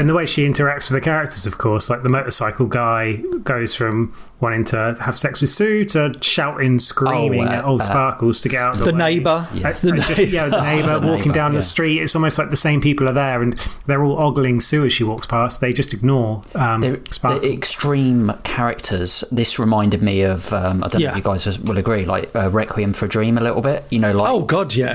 the way she interacts with the characters, of course, like the motorcycle guy goes from wanting to have sex with Sue to shouting, screaming at old Sparkles to get out of the way. Neighbour. The neighbour walking down the street. It's almost like the same people are there, and they're all ogling Sue as she walks past. They just ignore Sparkles. The extreme characters. This reminded me of I don't know if you guys will agree, like Requiem for a Dream a little bit. You know, like oh god, yeah.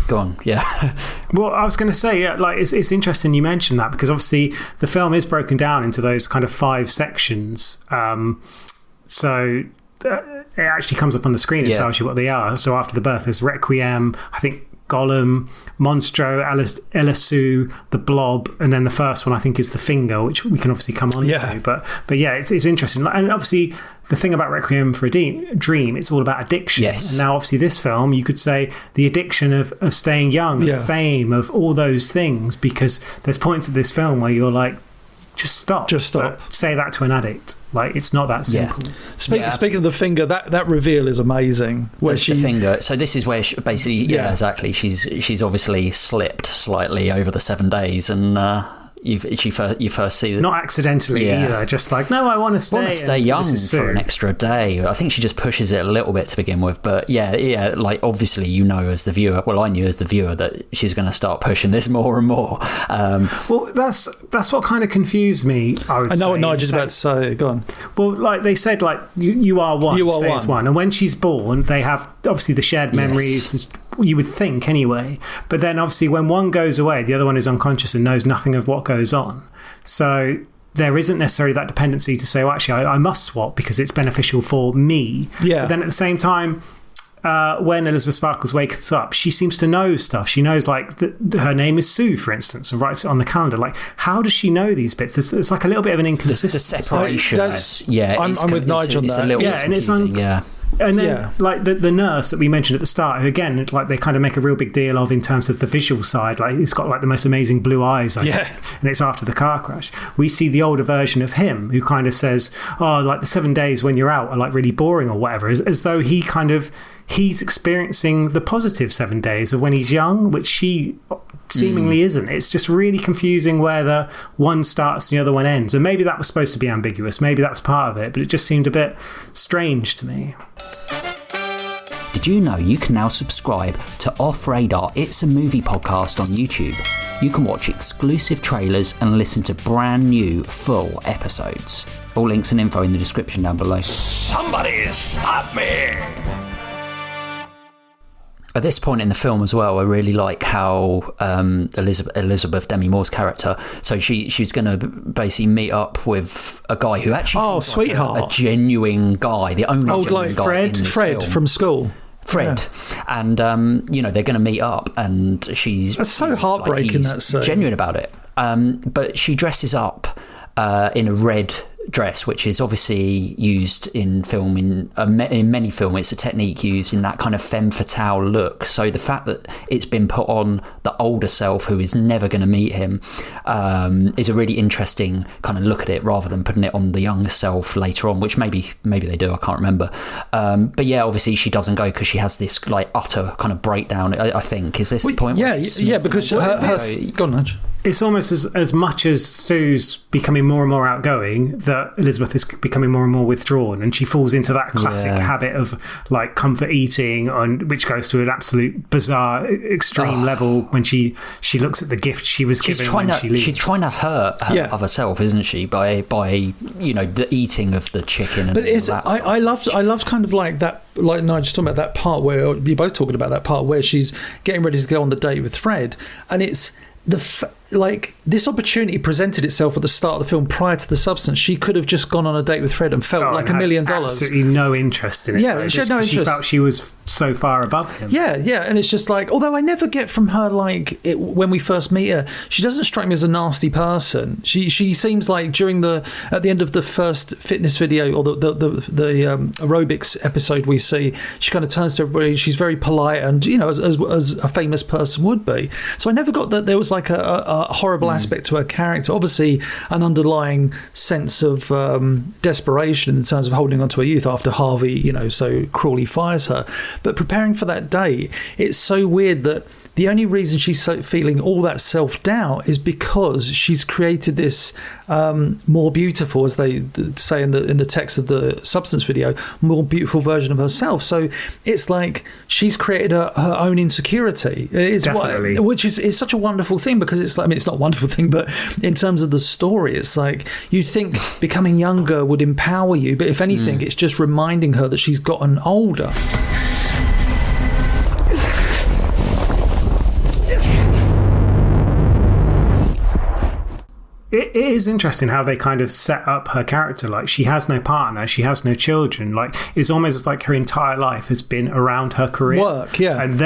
Go on, yeah. Well, I was going to say, like it's interesting you mentioned that, because obviously the film is broken down into those kind of 5 sections. So it actually comes up on the screen. It tells you what they are. So after the birth, there's Requiem, I think Gollum, Monstro, Elisu, the Blob, and then the first one I think is the Finger, which we can obviously come on to. But yeah, it's interesting. And obviously the thing about Requiem for a Dream, it's all about addiction. Yes. And now obviously this film, you could say the addiction of staying young, of fame, of all those things, because there's points of this film where you're like, just stop. But say that to an addict. Like, it's not that simple. Speaking of the Finger, that reveal is amazing. Where the Finger. So this is where she, basically, exactly. She's obviously slipped slightly over the 7 days, and you first see that. Not accidentally either. Just like, no, I want to stay. Want to stay young for an extra day. I think she just pushes it a little bit to begin with, but like obviously as the viewer. Well, I knew as the viewer that she's going to start pushing this more and more. Well, that's what kind of confused me. I know what Nigel's about to say. Go on. Well, like they said, like you are one. You are one. And when she's born, they have obviously the shared memories. Yes. You would think anyway, but then obviously when one goes away, the other one is unconscious and knows nothing of what goes on. So there isn't necessarily that dependency to say, well, actually I must swap because it's beneficial for me. But then at the same time, when Elizabeth Sparkles wakes up, she seems to know stuff. She knows like her name is Sue, for instance, and writes it on the calendar. Like, how does she know these bits? It's like a little bit of an inconsistency. The separation. I'm with Nige on that. It's a little bit confusing, And then, like the nurse that we mentioned at the start, who again, like they kind of make a real big deal of in terms of the visual side. Like he's got like the most amazing blue eyes, and it's after the car crash. We see the older version of him, who kind of says, "Oh, like the 7 days when you're out are like really boring or whatever," as though he's experiencing the positive 7 days of when he's young, which she seemingly isn't. It's just really confusing where the one starts and the other one ends. And maybe that was supposed to be ambiguous. Maybe that was part of it, but it just seemed a bit strange to me. Did you know you can now subscribe to Off Radar? It's a movie podcast on YouTube. You can watch exclusive trailers and listen to brand new full episodes. All links and info in the description down below. Somebody stop me! At this point in the film as well, I really like how Elizabeth Demi Moore's character, so she's going to basically meet up with a guy who actually seems sweetheart. Like a genuine guy, the only genuine guy in this Fred film. from school. Fred, and they're going to meet up, and that's so heartbreaking. That's genuine about it. But she dresses up in a red dress, which is obviously used in film in many films. It's a technique used in that kind of femme fatale look. So the fact that it's been put on the older self, who is never going to meet him, is a really interesting kind of look at it, rather than putting it on the younger self later on, which maybe they do, I can't remember. But yeah, obviously she doesn't go because she has this like utter kind of breakdown, I think. Is this the point? Because her go on, Nige. It's almost as much as Sue's becoming more and more outgoing, that Elizabeth is becoming more and more withdrawn, and she falls into that classic habit of like comfort eating, which goes to an absolute bizarre extreme level when she looks at the gift she was given when she leaves. She's trying to hurt her other self, isn't she, by the eating of the chicken and all that stuff. I loved kind of like that, like Nige talking about that part where you're both talking about that part where she's getting ready to go on the date with Fred, and it's like, this opportunity presented itself at the start of the film prior to The Substance. She could have just gone on a date with Fred and felt like $1 million. Absolutely no interest in it. Yeah, she had no interest. She felt she was so far above him. Yeah, and it's just like, although I never get from her, like, when we first meet her, she doesn't strike me as a nasty person. She seems like at the end of the first fitness video, or the aerobics episode we see, she kind of turns to everybody. She's very polite, and as a famous person would be. So I never got that there was like a horrible aspect to her character. Obviously, an underlying sense of desperation in terms of holding on to her youth after Harvey, so cruelly fires her. But preparing for that date, it's so weird that the only reason she's feeling all that self-doubt is because she's created this more beautiful, as they say in the text of the Substance video, more beautiful version of herself. So it's like she's created her own insecurity. Definitely. Which is such a wonderful thing, because it's like, I mean, it's not a wonderful thing, but in terms of the story, it's like you'd think becoming younger would empower you, but if anything, it's just reminding her that she's gotten older. It is interesting how they kind of set up her character. Like, she has no partner, she has no children. Like, it's almost like her entire life has been around her career. Work, yeah. And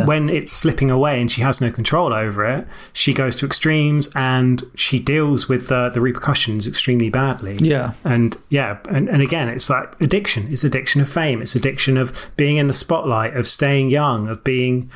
when it's slipping away and she has no control over it, she goes to extremes and she deals with the repercussions extremely badly. Yeah. And again, it's like addiction. It's addiction of fame. It's addiction of being in the spotlight, of staying young, of being,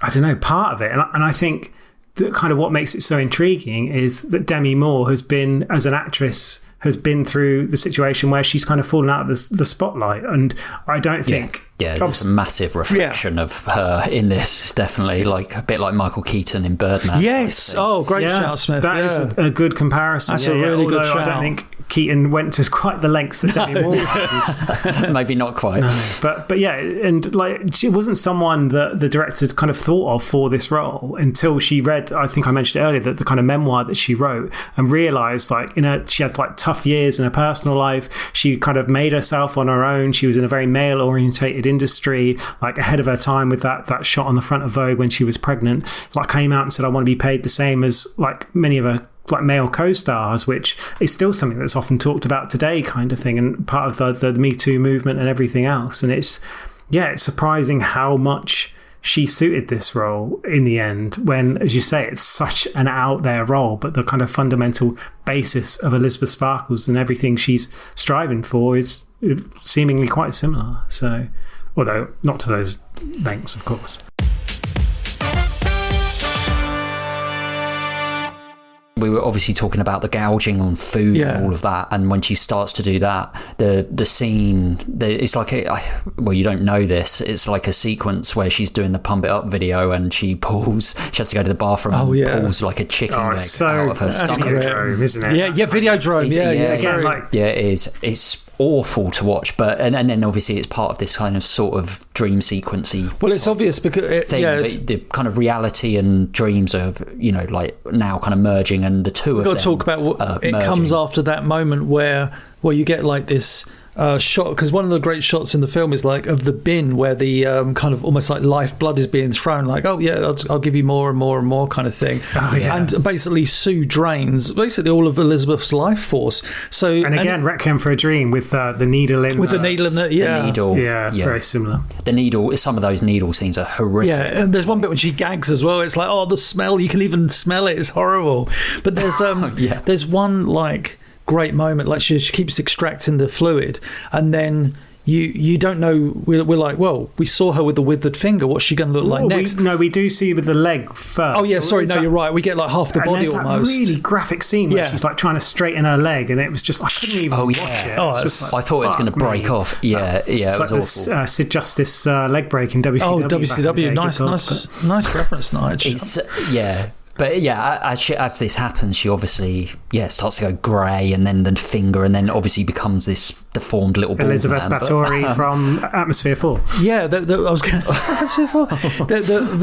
I don't know, part of it. And I think that kind of what makes it so intriguing is that Demi Moore has been, as an actress, has been through the situation where she's kind of fallen out of the spotlight. And I don't think... Yeah, there's a massive reflection of her in this, definitely, like a bit like Michael Keaton in Birdman. Yes. Oh, great shout, Smith. That is a good comparison. That's a really good shout. I don't think Keaton went to quite the lengths that Demi Moore did. Maybe not quite. No. But yeah, and like, she wasn't someone that the director kind of thought of for this role until she read, I think I mentioned earlier, that the kind of memoir that she wrote, and realised, like, she had like tough years in her personal life. She kind of made herself on her own. She was in a very male-orientated industry, like ahead of her time with that shot on the front of Vogue when she was pregnant. Like, came out and said, I want to be paid the same as like many of her like male co-stars, which is still something that's often talked about today, kind of thing, and part of the Me Too movement and everything else. And it's surprising how much she suited this role in the end, when, as you say, it's such an out there role, but the kind of fundamental basis of Elizabeth Sparkles and everything she's striving for is seemingly quite similar. So, although not to those lengths, of course. We were obviously talking about the gouging on food and all of that, and when she starts to do that, the scene, it's like you don't know this, it's like a sequence where she's doing the Pump It Up video and she has to go to the bathroom and pulls like a chicken leg out of her stomach. Videodrome, isn't it? Yeah, Videodrome. It is. It's awful to watch, but and then obviously it's part of this kind of sort of dream sequency. Well, it's obvious because the kind of reality and dreams are, like now kind of merging, and the two of them. We've got to talk about what it comes after that moment where you get like this shot, because one of the great shots in the film is like of the bin where the kind of almost like lifeblood is being thrown, like, oh yeah, I'll give you more and more and more kind of thing. And basically Sue drains basically all of Elizabeth's life force. So and again, Requiem for a Dream with the needle in the needle in the needle, very similar. The needle, some of those needle scenes are horrific. Yeah, and there's one bit when she gags as well. It's like, oh, the smell, you can even smell it. It's horrible. But there's there's one like great moment, like she keeps extracting the fluid, and then you don't know, we're like, well, we saw her with the withered finger, what's she going to look like next? We do see with the leg first. Oh yeah, sorry, you're right, we get like half the body almost. That really graphic scene where she's like trying to straighten her leg, and it was just, I couldn't even watch it. I thought it was going to break off. It was awful. Sid Justice leg break in WCW. Oh, WCW, nice reference, Nige. But as this happens, she obviously starts to go grey, and then the finger, and then obviously becomes the deformed little bald Elizabeth man, Bathory from Atmosphere 4. Yeah, I was going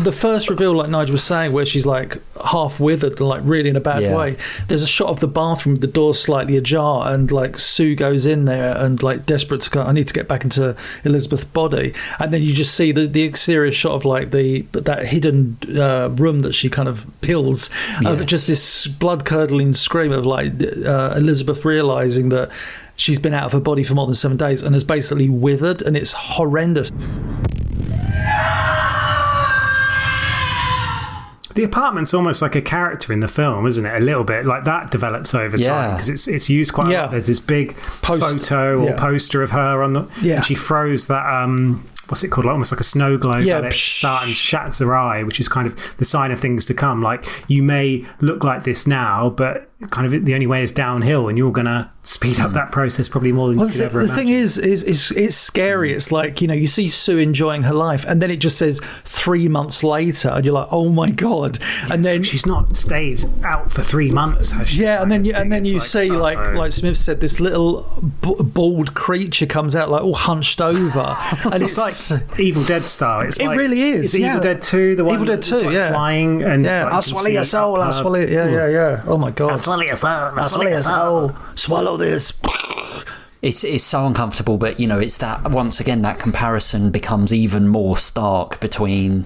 the first reveal, like Nige was saying, where she's like half withered and like really in a bad way. There's a shot of the bathroom, the door slightly ajar, and like Sue goes in there and like desperate to go, I need to get back into Elizabeth's body, and then you just see the exterior shot of like that hidden room that she kind of pills, just this blood curdling scream of like Elizabeth realizing that she's been out of her body for more than 7 days and has basically withered, and it's horrendous. The apartment's almost like a character in the film, isn't it? A little bit like that develops over time because it's used quite a lot. There's this big photo or poster of her on the, and she throws that what's it called? Like, almost like a snow globe at it start and shatters her eye, which is kind of the sign of things to come. Like, you may look like this now, but kind of the only way is downhill, and you're going to speed up that process probably more than you could ever imagine. The thing is it's scary. It's like, you know, you see Sue enjoying her life, and then it just says 3 months later, and you're like, oh my god! And then she's not stayed out for 3 months, has she? Yeah, and then you see like Smith said, this little bald creature comes out like all hunched over, and it's like Evil Dead style. It really is. It's Evil Dead 2, the one Evil Dead 2, flying and I'll swallow your soul. I'll swallow it. Yeah. Oh my god. I'll swallow your soul. I'll swallow your soul. Swallow this. It's so uncomfortable, but you know, it's that once again that comparison becomes even more stark between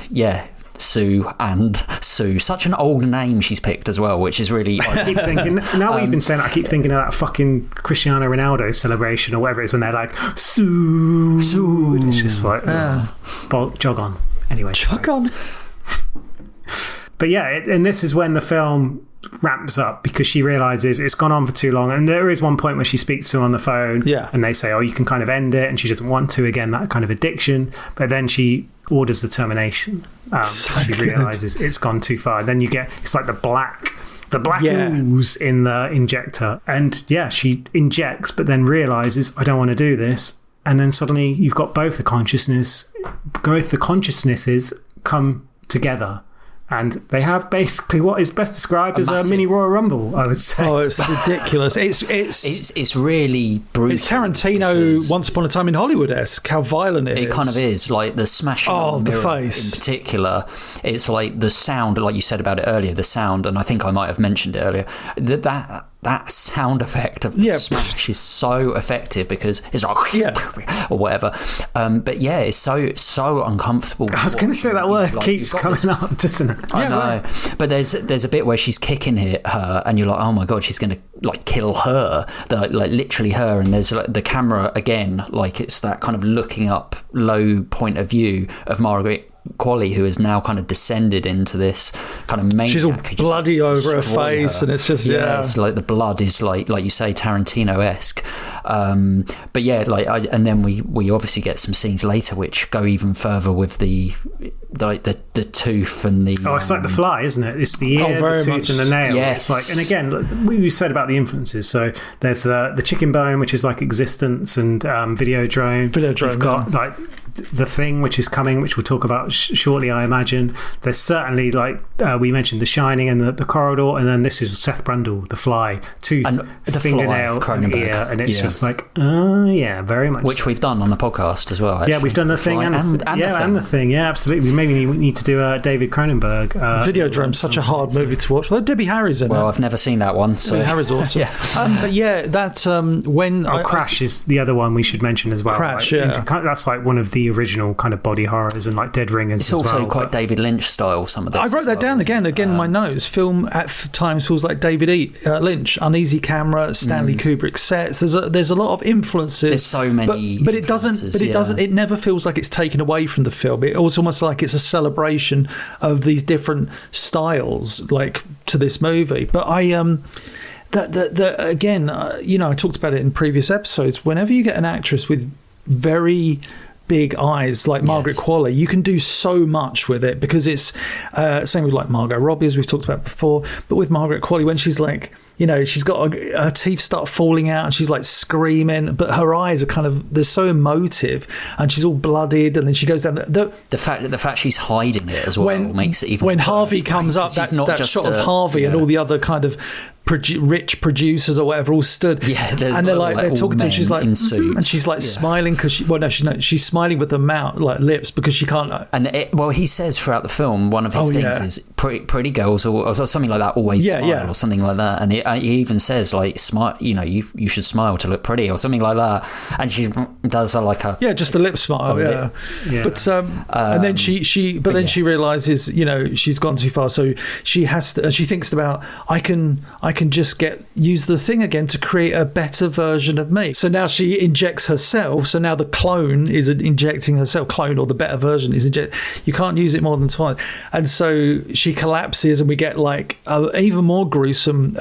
Sue and Sue. Such an old name she's picked as well, which is really. I keep thinking now we've been saying. I keep thinking of that fucking Cristiano Ronaldo celebration or whatever it is when they're like Sue. And it's just like jog on. Anyway, jog on. But and this is when the film ramps up because she realizes it's gone on for too long, and there is one point where she speaks to him on the phone and they say, oh, you can kind of end it, and she doesn't want to, again, that kind of addiction, but then she orders the termination. She realizes it's gone too far. Then you get, it's like the black ooze in the injector, and she injects but then realizes, I don't want to do this, and then suddenly you've got both the consciousnesses come together. And they have basically what is best described as a mini Royal Rumble, I would say. Oh, it's ridiculous. It's really brutal. It's Tarantino Once Upon a Time in Hollywood-esque, how violent it is. It kind of is. Like the smashing of the mirror face. In particular, it's like the sound, like you said about it earlier, the sound, and I think I might have mentioned it earlier, that sound effect of the smash is so effective because it's like or whatever. But it's so uncomfortable. I was going to say that word keeps coming up, doesn't it? I know, but there's a bit where she's kicking her, and you're like, oh my god, she's going to like kill her, like literally her. And there's like the camera again, like it's that kind of looking up, low point of view of Margaret Qualley, who has now kind of descended into this kind of maniac. She's all bloody over her face, and it's just it's like the blood is like you say, Tarantino-esque. But and then we obviously get some scenes later which go even further with the tooth and the it's like the fly, isn't it? It's the ear, the tooth, and the nail. Yes. It's like, and again, we said about the influences. So there's the chicken bone, which is like Existence and Videodrome. We've got like The Thing, which is coming, which we'll talk about shortly, I imagine. There's certainly, like we mentioned, The Shining and the Corridor, and then this is Seth Brundle, The Fly, tooth, and the fingernail, fly, and ear, and it's just like, very much. Which we've done on the podcast as well. Actually. Yeah, we've done The Thing and The Thing. Yeah, absolutely. We maybe need to do a David Cronenberg. Videodrome, such a hard movie to watch. Well, Debbie Harry's in it. Well, I've never seen that one. So. Debbie Harry's awesome. When Crash is the other one we should mention as well. Crash, that's like one of the original kind of body horrors and like Dead Ringers. It's also quite David Lynch style. Some of this. I wrote that down again in my notes. Film at times feels like David Lynch. Uneasy camera, Stanley Kubrick sets. There's a lot of influences. There's so many, but it doesn't. But it doesn't. It never feels like it's taken away from the film. It was almost like it's a celebration of these different styles, like to this movie. But again, I talked about it in previous episodes. Whenever you get an actress with very big eyes like Margaret Qualley, you can do so much with it, because it's same with like Margot Robbie, as we've talked about before, but with Margaret Qualley, when she's like, she's got her teeth start falling out and she's like screaming, but her eyes are they're so emotive, and she's all bloodied, and then she goes down the fact she's hiding it as well makes it even when worse. Harvey comes up, that shot of Harvey and all the other kind of rich producers or whatever all stood. Yeah, and they're like they're talking to her. She's like in suits. and she's like smiling because she's smiling with her mouth, like lips, because she can't. And he says throughout the film, one of his things is pretty girls or something like that always smile or something like that. And he even says like smile, you should smile to look pretty or something like that. And she does just a lip smile. Yeah. But and then she realizes she's gone too far, so she has to. She thinks about I can just use the thing again to create a better version of me. So now she injects herself. So now the clone is injecting herself. Clone or the better version is inject. You can't use it more than twice. And so she collapses, and we get like even more gruesome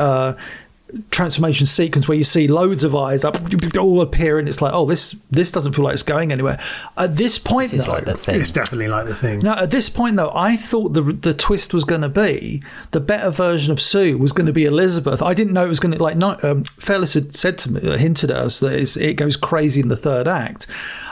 transformation sequence where you see loads of eyes all appear, and it's like, oh, this doesn't feel like it's going anywhere. At this point, this is like the thing. It's definitely like the thing. Now, at this point, though, I thought the twist was going to be the better version of Sue was going to be Elizabeth. I didn't know it was going to Phyllis had said to me, hinted at us that it goes crazy in the third act,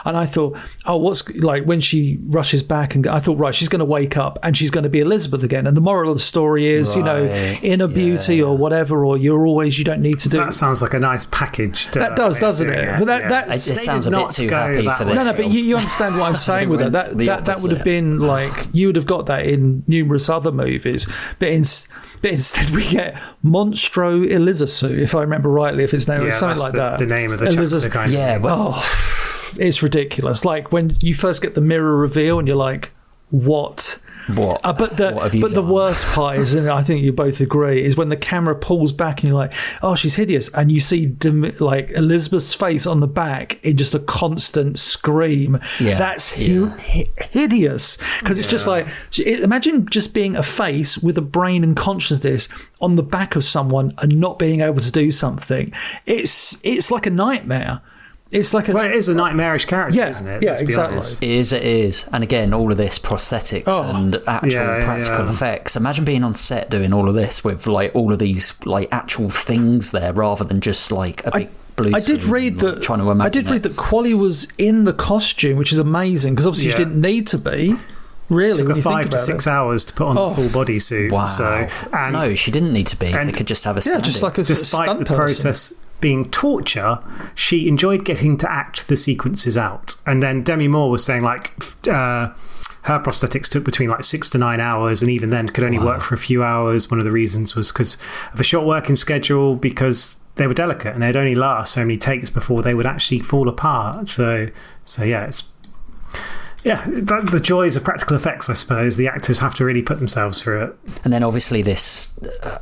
and I thought, oh, what's like when she rushes back, and I thought, right, she's going to wake up and she's going to be Elizabeth again, and the moral of the story is, inner beauty or whatever, or you don't need to do. That sounds like a nice package. That does, doesn't it? But it sounds a bit too happy for this. No, but you understand what I'm saying with that. That would have been like, you would have got that in numerous other movies, but instead we get Monstro Elizasu, if I remember rightly, if it's named something like that. The name of the chapter kind of. It's ridiculous. Like when you first get the mirror reveal, and you're like, what? What? But the worst part is, and I think you both agree, is when the camera pulls back and you're like, oh, she's hideous, and you see like Elizabeth's face on the back in just a constant scream. That's hideous, because it's just like, imagine just being a face with a brain and consciousness on the back of someone and not being able to do something. It's like a nightmare. It's like it is a nightmarish character, isn't it? Yeah, Let's be exactly. honest. It is. And again, all of this prosthetics and actual practical effects. Imagine being on set doing all of this with like all of these like actual things there, rather than just like a big blue I did read that Qualley was in the costume, which is amazing, because obviously she didn't need to be. Really, it took her 5 to 6 hours to put on a full bodysuit. Wow. So, no, she didn't need to be. They could just have a stand-in. Just like a despite the process being torture, she enjoyed getting to act the sequences out. And then Demi Moore was saying like her prosthetics took between like 6 to 9 hours, and even then could only work for a few hours. One of the reasons was because of a short working schedule, because they were delicate and they'd only last so many takes before they would actually fall apart. So it's the joys of practical effects, I suppose. The actors have to really put themselves through it. And then obviously this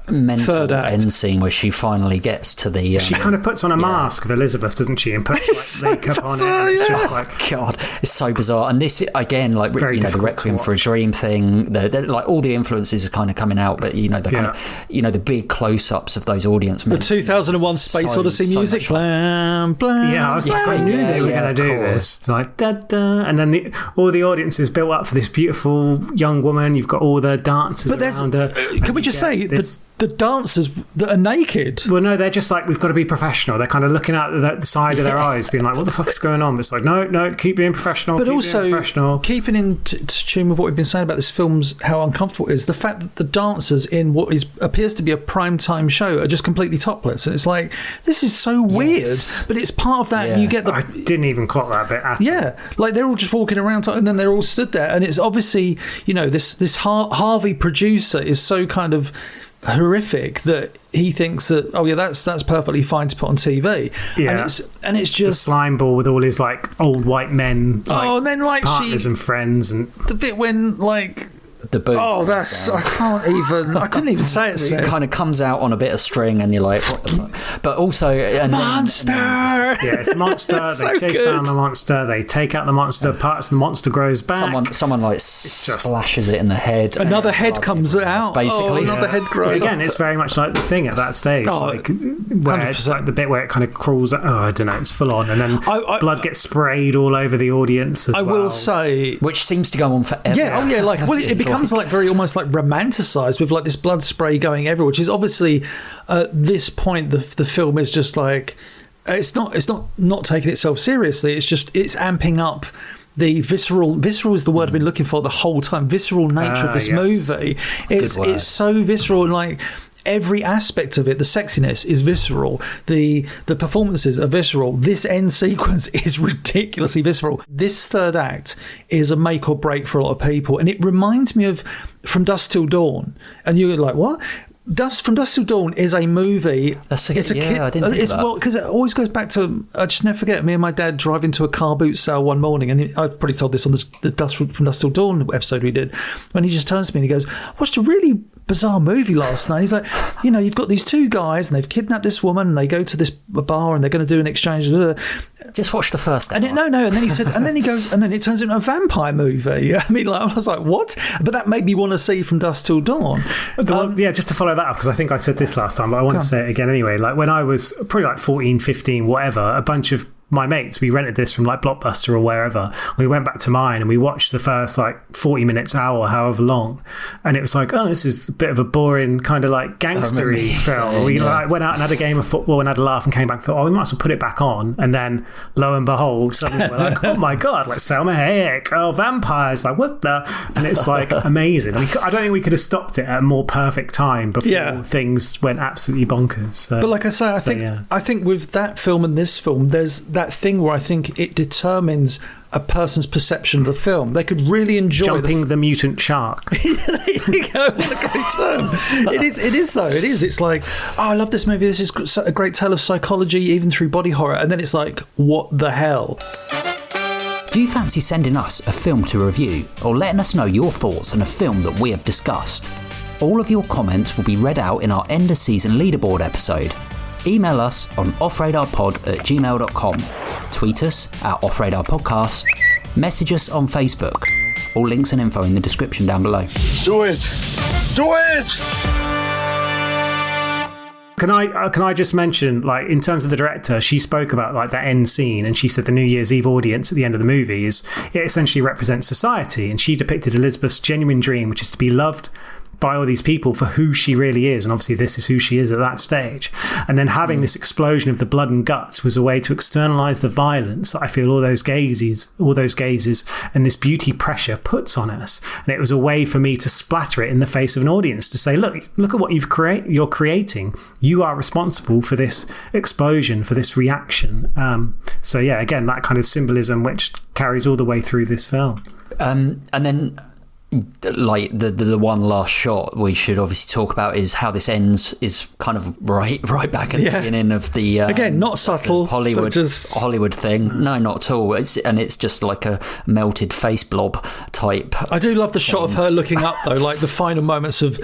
mental end scene where she finally gets to the... she kind of puts on a mask of Elizabeth, doesn't she? And puts like makeup on it. It's just like... God, it's so bizarre. And this, again, like, the Requiem for a Dream thing, like all the influences are kind of coming out, but, the kind of, the big close-ups of those audience members. The 2001 Space Odyssey music. Blam, blam, yeah, I was like, I knew they were going to do this. Like, da-da. And then all the audience is built up for this beautiful young woman. You've got all the dancers around her. Can we just say the dancers that are naked? Well, no, they're just like, we've got to be professional. They're kind of looking out the side of their eyes, being like, what the fuck is going on? But it's like, no, keep being professional. But also, keeping in tune with what we've been saying about this film's how uncomfortable it is, the fact that the dancers in what appears to be a primetime show are just completely topless. And it's like, this is so weird, but it's part of that. You get I didn't even clock that bit at all. Yeah, like they're all just walking around and then they're all stood there. And it's obviously, this Harvey producer is so kind of horrific that he thinks that that's perfectly fine to put on TV. And it's just the slime ball with all his like old white men, and then like partners and friends, and the bit when like the boot. Oh, that's I couldn't even say it. It kind of comes out on a bit of string, and you're like, what the fuck? But also, monster. It's a monster. They chase down the monster. They take out the monster. Parts of the monster grows back. Someone like splashes it in the head. Another head comes out. Basically, another head grows. Again, it's very much like the thing at that stage, where it's like the bit where it kind of crawls. I don't know. It's full on, and then blood gets sprayed all over the audience. I will say, which seems to go on forever. Yeah. Like it becomes like very almost like romanticized with like this blood spray going everywhere, which is obviously at this point the film is just like it's not taking itself seriously. It's amping up the visceral is the word I've been looking for the whole time. Visceral nature of this movie. It's so visceral, and like every aspect of it, the sexiness is visceral, the performances are visceral. This end sequence is ridiculously visceral. This third act is a make or break for a lot of people, and it reminds me of From Dusk Till Dawn. And you're like, what? From Dusk Till Dawn is a movie. I didn't think that. Well, because it always goes back to, I just never forget, me and my dad driving to a car boot sale one morning, and I probably told this on the From Dusk Till Dawn episode we did, when he just turns to me and he goes, I watched a really bizarre movie last night. He's like, you've got these two guys and they've kidnapped this woman and they go to this bar and they're going to do an exchange. Just watch the first hour. And then he said, and then he goes, and then it turns into a vampire movie. I mean, I was like, what? But that made me want to see From Dusk Till Dawn. Just to follow that up, because I think I said this last time, but I want to say it again anyway. Like when I was probably like 14, 15, whatever, a bunch of my mates, we rented this from like Blockbuster or wherever. We went back to mine and we watched the first like 40 minutes, hour, however long, and it was like, oh, this is a bit of a boring kind of like gangstery film. We like went out and had a game of football and had a laugh and came back and thought, oh, we might as well put it back on. And then lo and behold, suddenly we're like, oh my god, like Selma Hayek, oh, vampires, like what the, and it's like amazing. I don't think we could have stopped it at a more perfect time before things went absolutely bonkers. So, but like I say, I think with that film and this film, there's that thing where I think it determines a person's perception of the film. They could really enjoy Jumping the mutant shark. There you go. What a great term. It is though. It is. It's like, oh, I love this movie. This is a great tale of psychology, even through body horror. And then it's like, what the hell? Do you fancy sending us a film to review or letting us know your thoughts on a film that we have discussed? All of your comments will be read out in our end of season leaderboard episode. Email us on offradarpod@gmail.com. Tweet us at offradarpodcast. Message us on Facebook. All links and info in the description down below. Do it! Do it! Can I just mention, like, in terms of the director, she spoke about like that end scene, and she said the New Year's Eve audience at the end of the movie it essentially represents society, and she depicted Elizabeth's genuine dream, which is to be loved by all these people for who she really is, and obviously this is who she is at that stage. And then having this explosion of the blood and guts was a way to externalize the violence that I feel all those gazes and this beauty pressure puts on us. And it was a way for me to splatter it in the face of an audience, to say, look at what you're creating. You are responsible for this explosion, for this reaction. So yeah, again, that kind of symbolism which carries all the way through this film. And then, like the one last shot we should obviously talk about is how this ends is kind of right back at the beginning of the again, not subtle Hollywood just... Hollywood thing. No, not at all. It's just like a melted face blob type. I do love the shot of her looking up though, like the final moments of,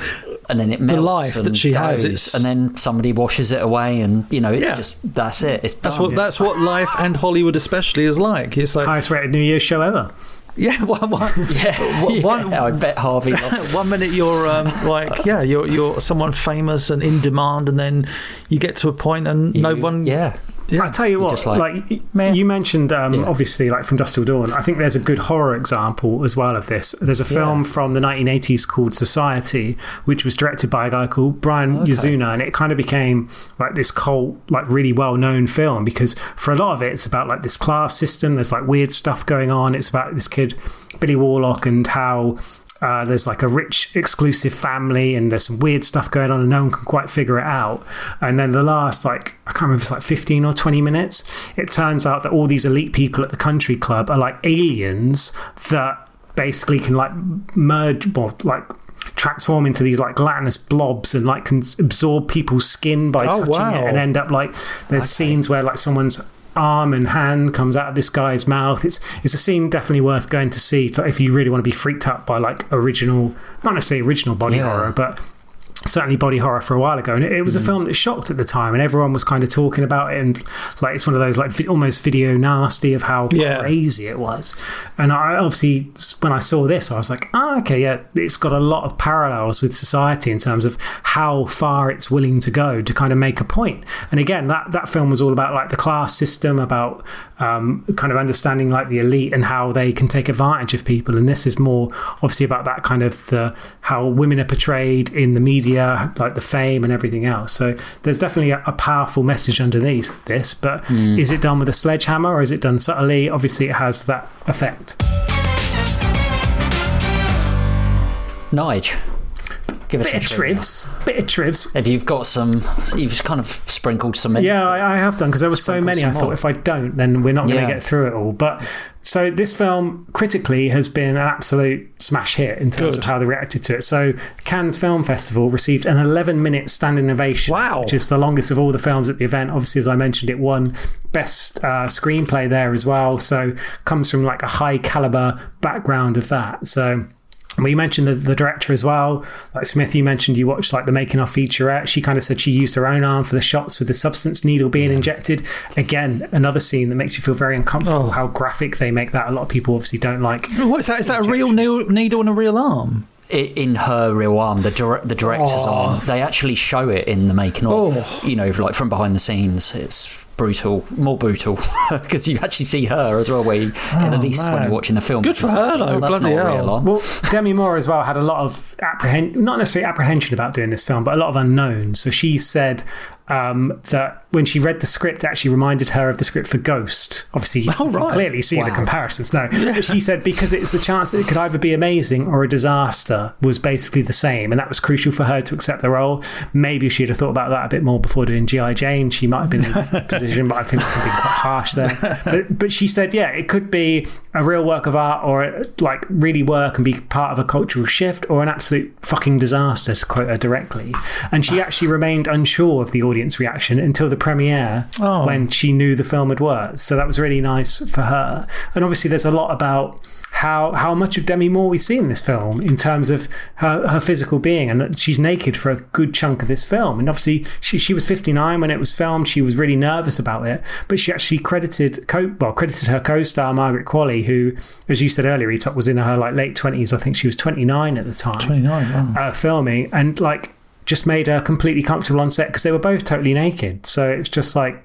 and then it melts, the life that she goes, has, and then somebody washes it away, and it's just that's it. It's done. That's what life and Hollywood especially is like. It's like highest rated New Year's show ever. Yeah, I bet Harvey loves. 1 minute you're you're someone famous and in demand, and then you get to a point and no one. Yeah. I tell you what, you mentioned obviously like From Dusk Till Dawn. I think there's a good horror example as well of this. There's a film from the 1980s called Society, which was directed by a guy called Brian Yuzuna, and it kind of became like this cult, like really well-known film, because for a lot of it, it's about like this class system. There's like weird stuff going on. It's about this kid, Billy Warlock, and how there's like a rich exclusive family, and there's some weird stuff going on and no one can quite figure it out. And then the last, like, I can't remember if it's like 15 or 20 minutes, it turns out that all these elite people at the country club are like aliens that basically can like merge or like transform into these like gelatinous blobs and like can absorb people's skin by touching it, and end up like there's scenes where like someone's arm and hand comes out of this guy's mouth. It's a scene definitely worth going to see if you really want to be freaked out by like original, not necessarily original body horror, but certainly body horror for a while ago. And it was a film that shocked at the time, and everyone was kind of talking about it, and like it's one of those like almost video nasty of how crazy it was. And I obviously, when I saw this, I was like, it's got a lot of parallels with society in terms of how far it's willing to go to kind of make a point. And again, that film was all about like the class system, about kind of understanding like the elite and how they can take advantage of people. And this is more obviously about that kind of how women are portrayed in the media, like the fame and everything else. So there's definitely a powerful message underneath this, but is it done with a sledgehammer or is it done subtly? Obviously it has that effect. Nige, Give us bit of trivs. If you've got some, you've just kind of sprinkled some in. Yeah, I have done, because there were so many. I thought if I don't, then we're not going to get through it all. But so this film critically has been an absolute smash hit in terms of how they reacted to it. So Cannes Film Festival received an 11-minute standing ovation, which is the longest of all the films at the event. Obviously, as I mentioned, it won best screenplay there as well. So comes from like a high caliber background of that. So. Well, you mentioned the director as well. Like Smith, you mentioned you watched like the making of featurette. She kind of said she used her own arm for the shots with the substance needle being injected. Again, another scene that makes you feel very uncomfortable. How graphic they make that. A lot of people obviously don't like. What's that? Is that a real needle and a real arm? In her real arm, the director's arm. They actually show it in the making of. You know, like from behind the scenes. It's more brutal, because you actually see her as well, where at least when you're watching the film. Good for her, though. Bloody hell. Well, Demi Moore as well had a lot of not necessarily apprehension about doing this film, but a lot of unknowns. So she said that when she read the script, it actually reminded her of the script for Ghost. Obviously, you can clearly see the comparisons. No, but she said because it's the chance that it could either be amazing or a disaster was basically the same, and that was crucial for her to accept the role. Maybe if she'd have thought about that a bit more before doing G.I. Jane, she might have been in a position, but I think it could be quite harsh there. But she said, yeah, it could be a real work of art, or like really work and be part of a cultural shift, or an absolute fucking disaster, to quote her directly. And she actually remained unsure of the audience reaction until the premiere, when she knew the film had worked. So that was really nice for her. And obviously there's a lot about how much of Demi Moore we see in this film in terms of her physical being, and she's naked for a good chunk of this film. And obviously she was 59 when it was filmed. She was really nervous about it, but she actually credited her co-star Margaret Qualley, who, as you said earlier, was in her like late 20s. I think she was 29 at the time. 29, filming, and like just made her completely comfortable on set because they were both totally naked. So it's just like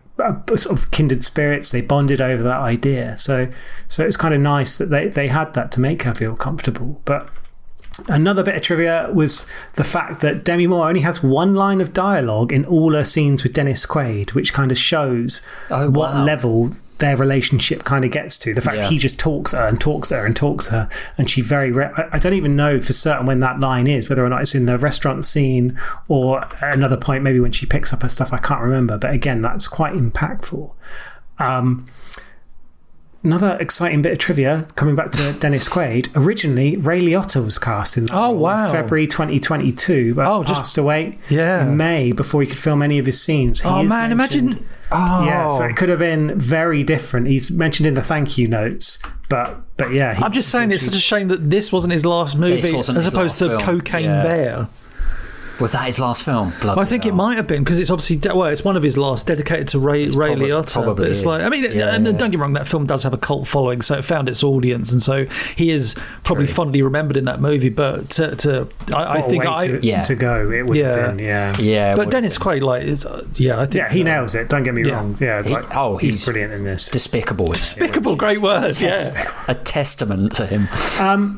sort of kindred spirits. They bonded over that idea. So it's kind of nice that they had that to make her feel comfortable. But another bit of trivia was the fact that Demi Moore only has one line of dialogue in all her scenes with Dennis Quaid, which kind of shows what level their relationship kind of gets to. The fact he just talks her and talks her and talks her, and she I don't even know for certain when that line is, whether or not it's in the restaurant scene or another point, maybe when she picks up her stuff. I can't remember, but again, that's quite impactful. Another exciting bit of trivia, coming back to Dennis Quaid. Originally, Ray Liotta was cast in that role in February 2022, but passed away in May before he could film any of his scenes. Imagine. Yeah, so it could have been very different. He's mentioned in the thank you notes, but yeah. I'm just saying it's such a shame that this wasn't his last movie, as opposed to Cocaine Bear. Was that his last film? I think it might have been, because it's obviously it's one of his last dedicated to Ray Liotta. Probably it's like, I mean, and don't get me wrong, that film does have a cult following, so it found its audience, and so he is probably fondly remembered in that movie. But I think to go, it would have been, But Dennis Quaid, I think he nails it. Don't get me wrong. Yeah, he's brilliant in this. Despicable, great word. A testament to him.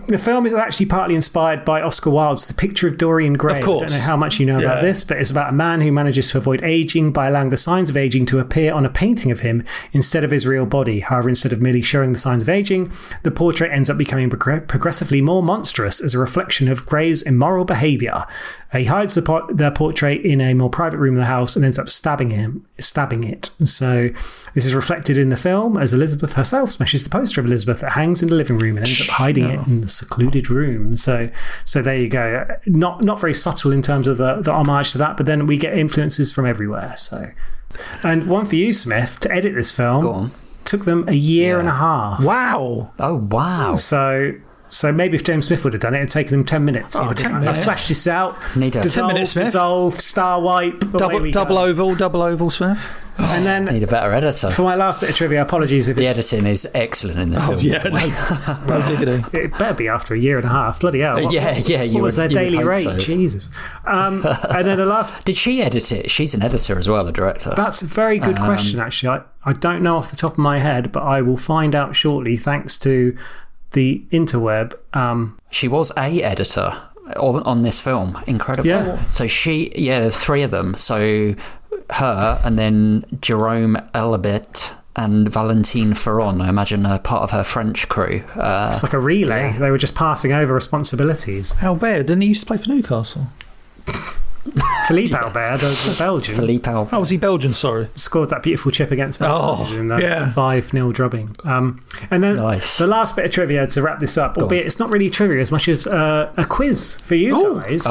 The film is actually partly inspired by Oscar Wilde's The Picture of Dorian Gray. Of course. I don't know how much you know about this, but it's about a man who manages to avoid aging by allowing the signs of aging to appear on a painting of him instead of his real body. However, instead of merely showing the signs of aging, the portrait ends up becoming progressively more monstrous as a reflection of Gray's immoral behaviour. He hides the portrait in a more private room of the house and ends up stabbing it. So this is reflected in the film as Elizabeth herself smashes the poster of Elizabeth that hangs in the living room and ends up hiding it in a secluded room. So there you go. Not very subtle in terms of the homage to that, but then we get influences from everywhere. So, and one for you, Smith, to edit this film took them a year and a half. Wow! Oh wow! So maybe if James Smith would have done it, it'd taken him 10 minutes. 10 minutes. I smashed this out. Need 10 minutes, Smith. Dissolve, star wipe. Double oval, Smith. And then need a better editor. For my last bit of trivia, apologies if the editing is excellent in the film. No diggity. It better be after a year and a half. Bloody hell. What was their daily rate? So. Jesus. And then the last... Did she edit it? She's an editor as well, the director. That's a very good question, actually. I don't know off the top of my head, but I will find out shortly, thanks to the interweb. She was a editor on this film. Incredible. Yeah. So there's three of them. So her, and then Jerome Elabit and Valentine Ferron, I imagine, are part of her French crew. It's like a relay. They were just passing over responsibilities. Albert, didn't he used to play for Newcastle? Philippe Albert, the Belgian. Philippe Albert. Oh, was he Belgian? Sorry. Scored that beautiful chip against Belgium in that 5-0 drubbing. And then the last bit of trivia to wrap this up, albeit it's not really trivia as much as a quiz for you guys.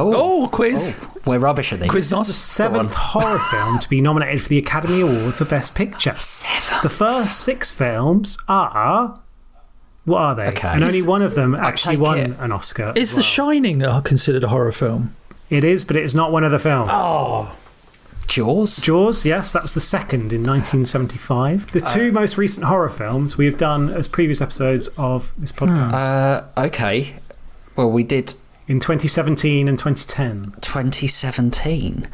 Quiz. We're rubbish at these. Quiz This is the 7th horror film to be nominated for the Academy Award for Best Picture. 7. The first 6 films are... What are they? Okay. And only one of them actually won it. an Oscar. Is The Shining considered a horror film? It is, but it is not one of the films. Oh. Jaws? Jaws, yes, that was the second in 1975. The 2 most recent horror films we have done as previous episodes of this podcast. Okay. Well, we did... In 2017 and 2010. 2017.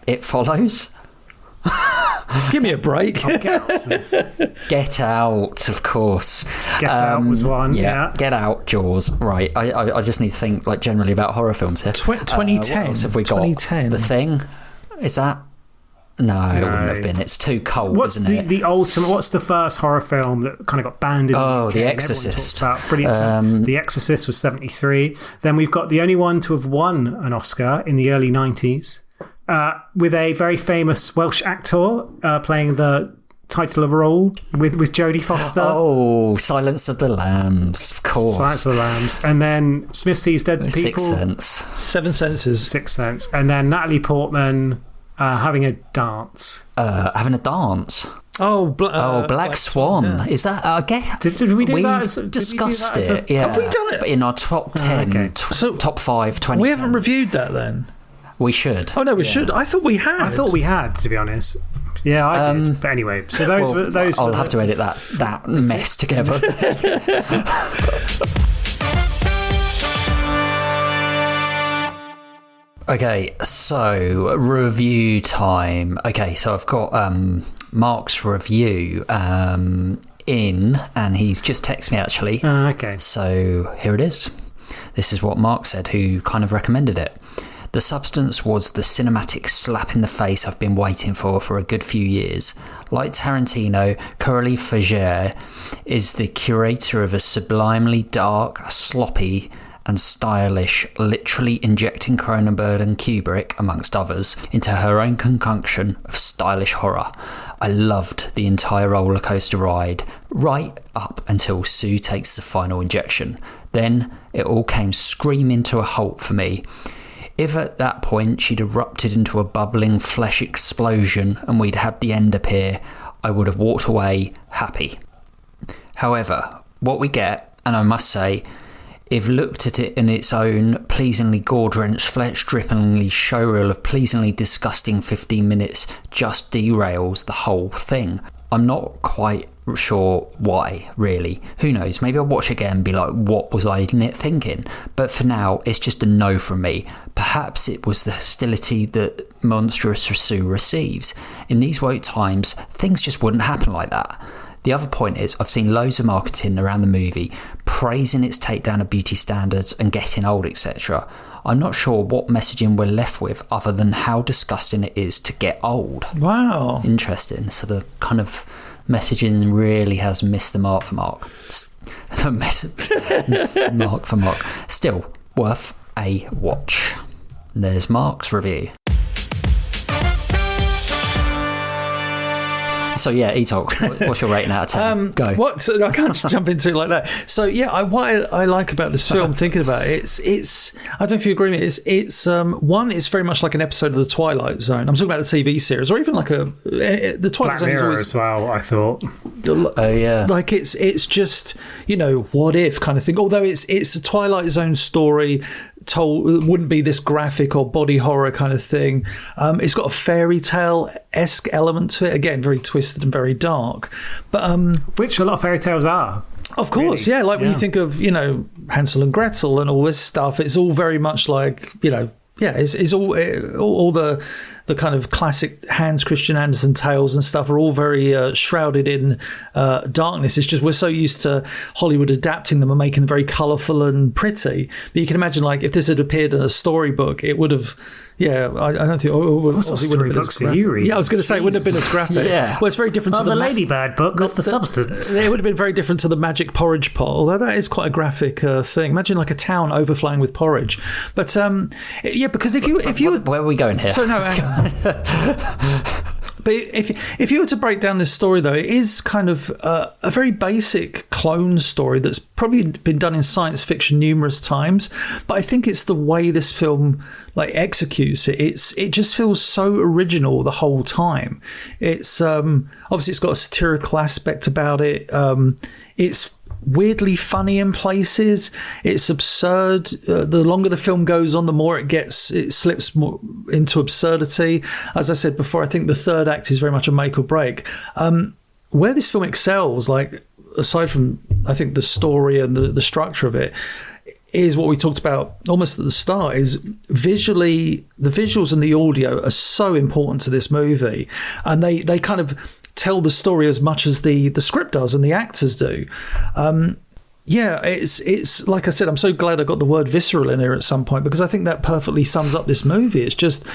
It Follows? Give me a break. Get Out, Smith. Get Out, of course. Get Out was one, yeah. Get Out, Jaws. Right. I just need to think like generally about horror films here. 2010. What else have we got? 2010. The Thing? Is that... No, it wouldn't have been. It's too cold, isn't it? The ultimate... What's the first horror film that kind of got banned in the UK? The Exorcist. About? Brilliant. The Exorcist was 73. Then we've got the only one to have won an Oscar in the early 90s. With a very famous Welsh actor playing the title of a role with Jodie Foster. Oh, Silence of the Lambs, of course. Silence of the Lambs. And then Smith Sees Dead People. Sixth Sense. Seven Senses. Sixth Sense. And then Natalie Portman having a dance. Having a dance. Black Swan. Yeah. Is that... Did we do that? We've discussed it. Yeah. Have we done it? In our top 10, top 5, 20. We haven't reviewed that then. We should. Oh no, we should. I thought we had. I thought we had, to be honest. Yeah, I did. But anyway, so those. I'll have to edit that mess together. Okay, so review time. Okay, so I've got Mark's review in, and he's just texted me actually. Okay. So here it is. This is what Mark said, who kind of recommended it. The Substance was the cinematic slap in the face I've been waiting for a good few years. Like Tarantino, Coralie Fargeat is the curator of a sublimely dark, sloppy and stylish, literally injecting Cronenberg and Kubrick, amongst others, into her own concoction of stylish horror. I loved the entire roller coaster ride, right up until Sue takes the final injection. Then it all came screaming to a halt for me. If at that point she'd erupted into a bubbling flesh explosion and we'd had the end appear, I would have walked away happy. However, what we get, and I must say, if looked at it in its own pleasingly gore-drenched, flesh-drippingly showreel of pleasingly disgusting 15 minutes, just derails the whole thing. I'm not quite sure why, really. Who knows? Maybe I'll watch again and be like, what was I thinking? But for now, it's just a no from me. Perhaps it was the hostility that Monstrous Sue receives. In these woke times, things just wouldn't happen like that. The other point is, I've seen loads of marketing around the movie praising its takedown of beauty standards and getting old, etc. I'm not sure what messaging we're left with other than how disgusting it is to get old. Wow. Interesting. So the kind of messaging really has missed the mark for Mark. Mark for Mark. Still worth a watch. There's Mark's review. So yeah, E-Talk, what's your rating out of 10? Go. What? I can't just jump into it like that. So yeah, what I like about this film, thinking about it, it's I don't know if you agree with me, it's one, it's very much like an episode of The Twilight Zone. I'm talking about the TV series, or even like the Twilight Black Zone Mirror is always, as well, I thought. Oh yeah. Like it's just, what if kind of thing. Although it's the Twilight Zone story told, wouldn't be this graphic or body horror kind of thing. It's got a fairy tale-esque element to it, again very twisted and very dark, but which a lot of fairy tales are, of course, really. When you think of Hansel and Gretel and all this stuff, it's all very much like it's all the kind of classic Hans Christian Andersen tales and stuff are all very shrouded in darkness. It's just we're so used to Hollywood adapting them and making them very colourful and pretty. But you can imagine, like, if this had appeared in a storybook, it would have Yeah, I don't think. What sort of storybooks are you reading? Yeah, I was going to say it wouldn't have been as graphic. Yeah. Well, it's very different to the Ladybird book of the Substance. It would have been very different to the magic porridge pot, although that is quite a graphic thing. Imagine like a town overflowing with porridge. But yeah, because if you where are we going here? So no. But if you were to break down this story, though, it is kind of a very basic clone story that's probably been done in science fiction numerous times. But I think it's the way this film executes it. It just feels so original the whole time. It's obviously it's got a satirical aspect about it. It's weirdly funny in places. It's absurd. The longer the film goes on, the more it slips more into absurdity. As I said before, I think the third act is very much a make or break. Where this film excels, aside from I think the story and the structure of it, is what we talked about almost at the start, is visually, the visuals and the audio are so important to this movie, and they kind of tell the story as much as the script does and the actors do. Yeah, it's like I said, I'm so glad I got the word visceral in here at some point, because I think that perfectly sums up this movie. It's just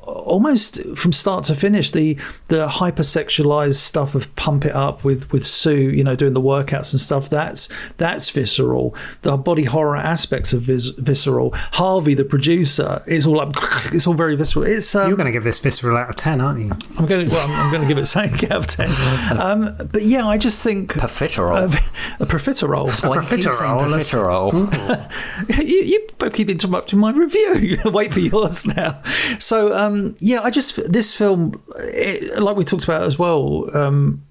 almost from start to finish, the hypersexualized stuff of pump it up with Sue, doing the workouts and stuff. That's visceral. The body horror aspects of visceral. Harvey, the producer, it's all very visceral. It's you're going to give this visceral out of 10, aren't you? I'm going to give it something out of 10. But yeah, I just think profiterole. A profiterole. Profiterole. You both keep interrupting my review. Wait for yours now. So yeah, this film, like we talked about as well,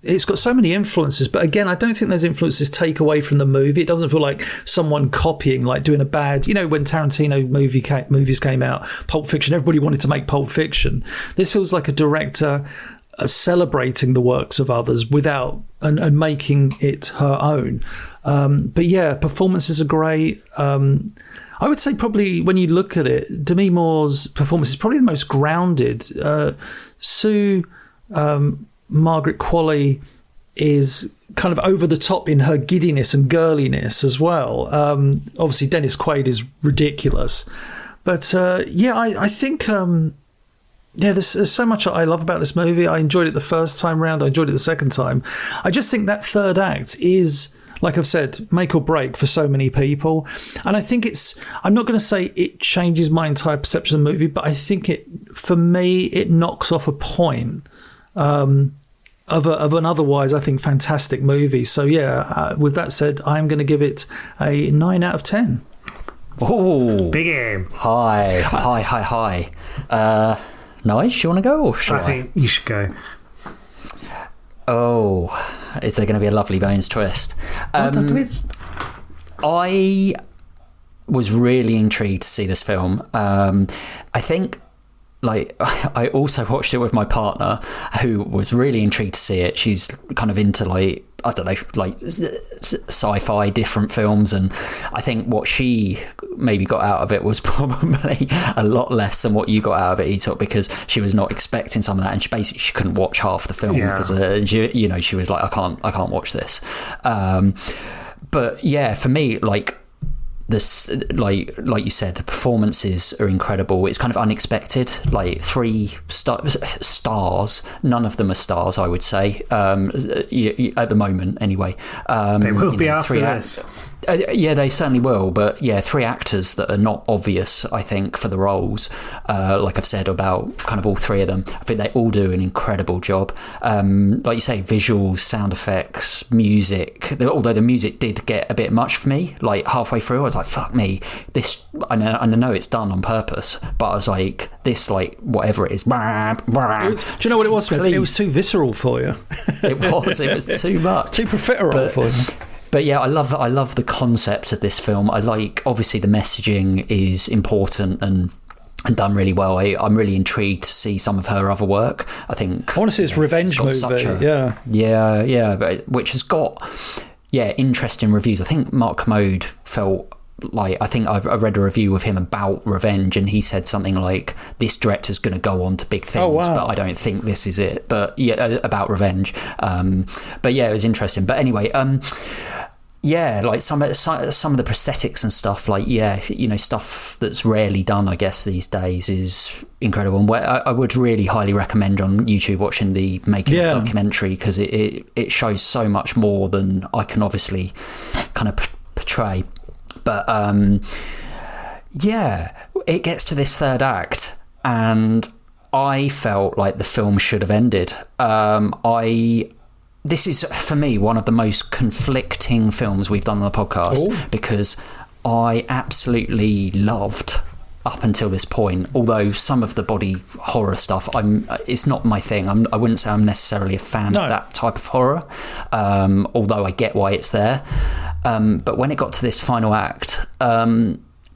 it's got so many influences, but again, I don't think those influences take away from the movie. It doesn't feel like someone copying, doing a bad, when Tarantino movies came out, Pulp Fiction, everybody wanted to make Pulp Fiction. This feels like a director celebrating the works of others without and making it her own. But yeah, performances are great. I would say probably when you look at it, Demi Moore's performance is probably the most grounded. Sue, Margaret Qualley is kind of over the top in her giddiness and girliness as well. Obviously, Dennis Quaid is ridiculous. But yeah, I think... there's so much I love about this movie. I enjoyed it the first time round. I enjoyed it the second time. I just think that third act is, like I've said, make or break for so many people. And I think I'm not going to say it changes my entire perception of the movie, but I think for me, it knocks off a point of an otherwise, I think, fantastic movie. So yeah, with that said, I'm going to give it a 9 out of 10. Oh, big aim. High. Nige, you want to go, or should I? I think you should go. Oh, is there going to be a lovely Bones twist? Twist? I was really intrigued to see this film. I think, I also watched it with my partner, who was really intrigued to see it. She's kind of into I don't know, sci-fi, different films, and I think what she maybe got out of it was probably a lot less than what you got out of it, Etok, because she was not expecting some of that, and she couldn't watch half the film because she was like, I can't watch this. But yeah, for me, this, like you said, the performances are incredible. It's kind of unexpected. 3 stars, none of them are stars, I would say, at the moment anyway. They will be after this. Yeah, they certainly will. But yeah, 3 actors that are not obvious, I think, for the roles. Like I've said about kind of all 3 of them, I think they all do an incredible job. Like you say, visuals, sound effects, music. Although the music did get a bit much for me. Halfway through, I was like, "Fuck me, this." I know it's done on purpose, but I was like, "This, whatever it is." Do you know what it was? It was too visceral for you. It was too much, too profiterole for you. But yeah, I love the concepts of this film. Obviously the messaging is important and done really well. I'm really intrigued to see some of her other work. I want to see this revenge movie. But which has got interesting reviews. I think Mark Commode felt I think I read a review of him about Revenge, and he said something like, "This director's going to go on to big things, but I don't think this is it." But yeah, about Revenge. But yeah, it was interesting. But anyway, Yeah, like some of the prosthetics and stuff, like, yeah, you know, stuff that's rarely done, I guess, these days is incredible. And I would really highly recommend on YouTube watching the making of documentary, because it shows so much more than I can obviously kind of portray. But yeah, it gets to this third act, and I felt like the film should have ended. This is, for me, one of the most conflicting films we've done on the podcast, because I absolutely loved up until this point, although some of the body horror stuff, it's not my thing. I wouldn't say I'm necessarily a fan of that type of horror, although I get why it's there. But when it got to this final act,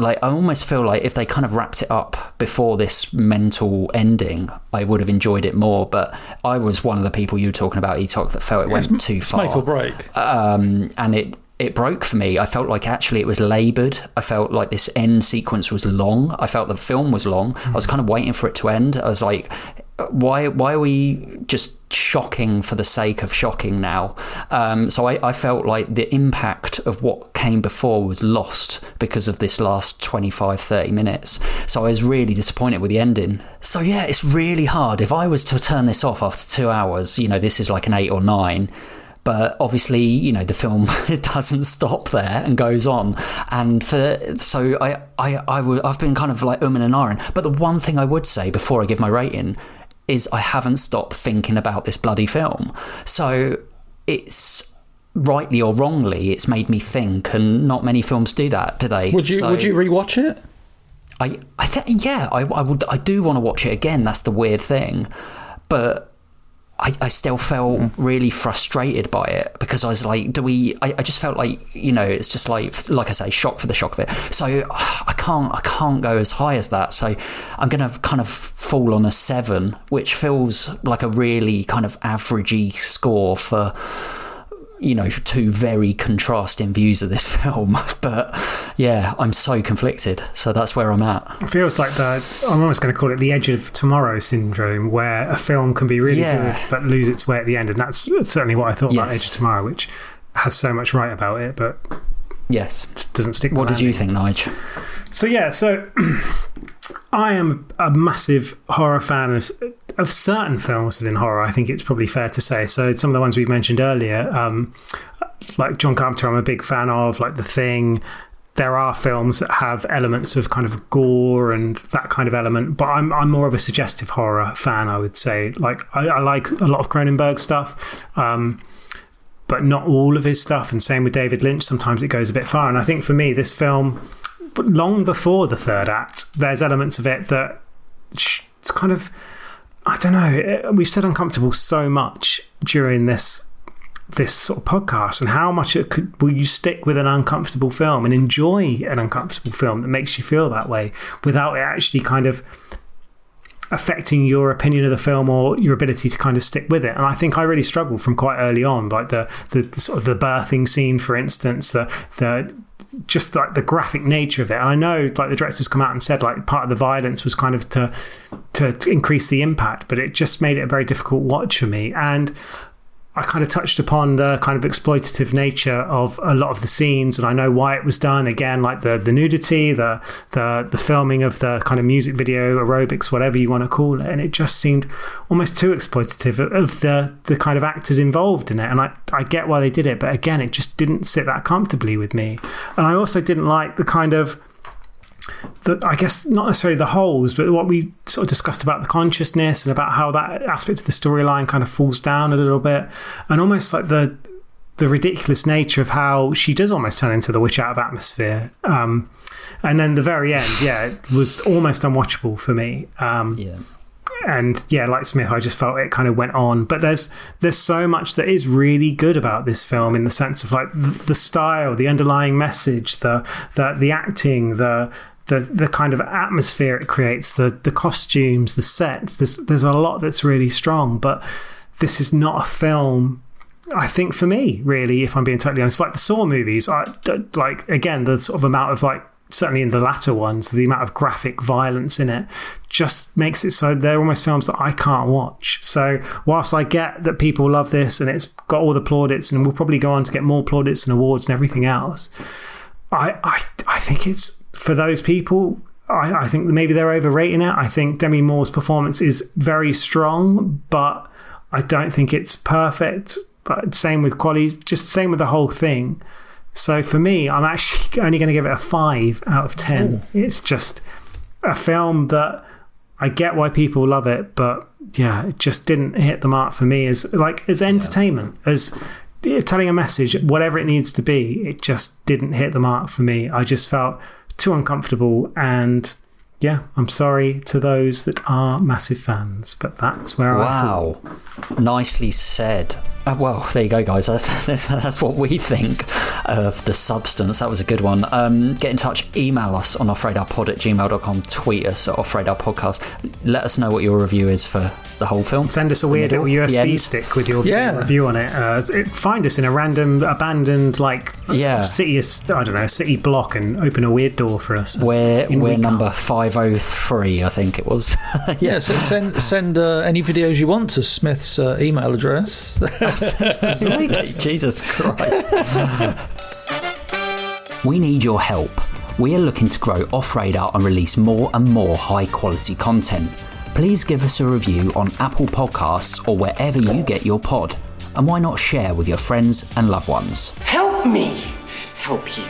like, I almost feel like if they kind of wrapped it up before this mental ending, I would have enjoyed it more. But I was one of the people you were talking about, Etok, that felt it went too far. Make or break. And it broke for me. I felt like actually it was laboured. I felt like this end sequence was long. I felt the film was long. I was kind of waiting for it to end. I was like, why are we just shocking for the sake of shocking now? So I felt like the impact of what came before was lost because of this last 25-30 minutes. So I was really disappointed with the ending. So yeah, it's really hard. If I was to turn this off after 2 hours, you know, this is like an 8 or 9. But obviously, you know, the film doesn't stop there and goes on. And so I've been kind of like and ahhing. But the one thing I would say before I give my rating is I haven't stopped thinking about this bloody film. So it's, rightly or wrongly, it's made me think, and not many films do that, do they? Would you rewatch it? I think, yeah, I would. I do want to watch it again. That's the weird thing. But I still felt really frustrated by it, because I was like, I just felt like, you know, it's just like I say, shock for the shock of it. So I can't go as high as that. So I'm going to kind of fall on a 7, which feels like a really kind of averagey score for, you know, two very contrasting views of this film. But yeah, I'm so conflicted. So that's where I'm at. It feels like I'm almost going to call it the Edge of Tomorrow syndrome, where a film can be really good but lose its way at the end. And that's certainly what I thought about Edge of Tomorrow, which has so much right about it, but doesn't stick. What did you think, Nige? So I am a massive horror fan of certain films within horror, I think it's probably fair to say. So some of the ones we mentioned earlier, like John Carpenter, I'm a big fan of, like The Thing. There are films that have elements of kind of gore and that kind of element, but I'm more of a suggestive horror fan, I would say. Like I like a lot of Cronenberg stuff, but not all of his stuff, and same with David Lynch. Sometimes it goes a bit far, and I think for me, this film, long before the third act, there's elements of it that it's kind of, I don't know, we've said uncomfortable so much during this sort of podcast, and how much will you stick with an uncomfortable film and enjoy an uncomfortable film that makes you feel that way without it actually kind of affecting your opinion of the film or your ability to kind of stick with it. And I think I really struggled from quite early on, like the sort of the birthing scene, for instance, the just like the graphic nature of it. And I know, like, the director's come out and said, like, part of the violence was kind of to increase the impact, but it just made it a very difficult watch for me. And I kind of touched upon the kind of exploitative nature of a lot of the scenes, and I know why it was done. Again, like the nudity, the filming of the kind of music video, aerobics, whatever you want to call it, and it just seemed almost too exploitative of the kind of actors involved in it. And I get why they did it, but again, it just didn't sit that comfortably with me. And I also didn't like the kind of, I guess not necessarily the holes, but what we sort of discussed about the consciousness and about how that aspect of the storyline kind of falls down a little bit, and almost like the ridiculous nature of how she does almost turn into the witch out of atmosphere. And then the very end, it was almost unwatchable for me. And like Smith, I just felt it kind of went on. But there's so much that is really good about this film, in the sense of, like, the style, the underlying message, the acting, the kind of atmosphere it creates, the costumes, the sets. There's a lot that's really strong, but this is not a film, I think, for me, really, if I'm being totally honest. Like the Saw movies, like, again, the sort of amount of, like, certainly in the latter ones, the amount of graphic violence in it just makes it so they're almost films that I can't watch. So whilst I get that people love this and it's got all the plaudits and we'll probably go on to get more plaudits and awards and everything else, I think it's, for those people, I think maybe they're overrating it. I think Demi Moore's performance is very strong, but I don't think it's perfect. But same with Qualley, just same with the whole thing. So for me, I'm actually only going to give it a 5 out of 10. Ooh. It's just a film that I get why people love it, but yeah, it just didn't hit the mark for me as entertainment, as telling a message, whatever it needs to be. It just didn't hit the mark for me. I just felt too uncomfortable, and yeah, I'm sorry to those that are massive fans, but that's where I fall. Nicely said. Well, there you go, guys. That's what we think of The Substance. That was a good one. Get in touch. Email us on offradarpod@gmail.com. Tweet us at offradarpodcast. Let us know what your review is for the whole film. Send us a weird little USB stick with your review on it. Find us in a random abandoned city block and open a weird door for us. We're number 503, I think it was. So send any videos you want to Smith's email address. Jesus Christ. We need your help. We are looking to grow Off Radar and release more and more high quality content. Please give us a review on Apple Podcasts or wherever you get your pod. And why not share with your friends and loved ones? Help me help you.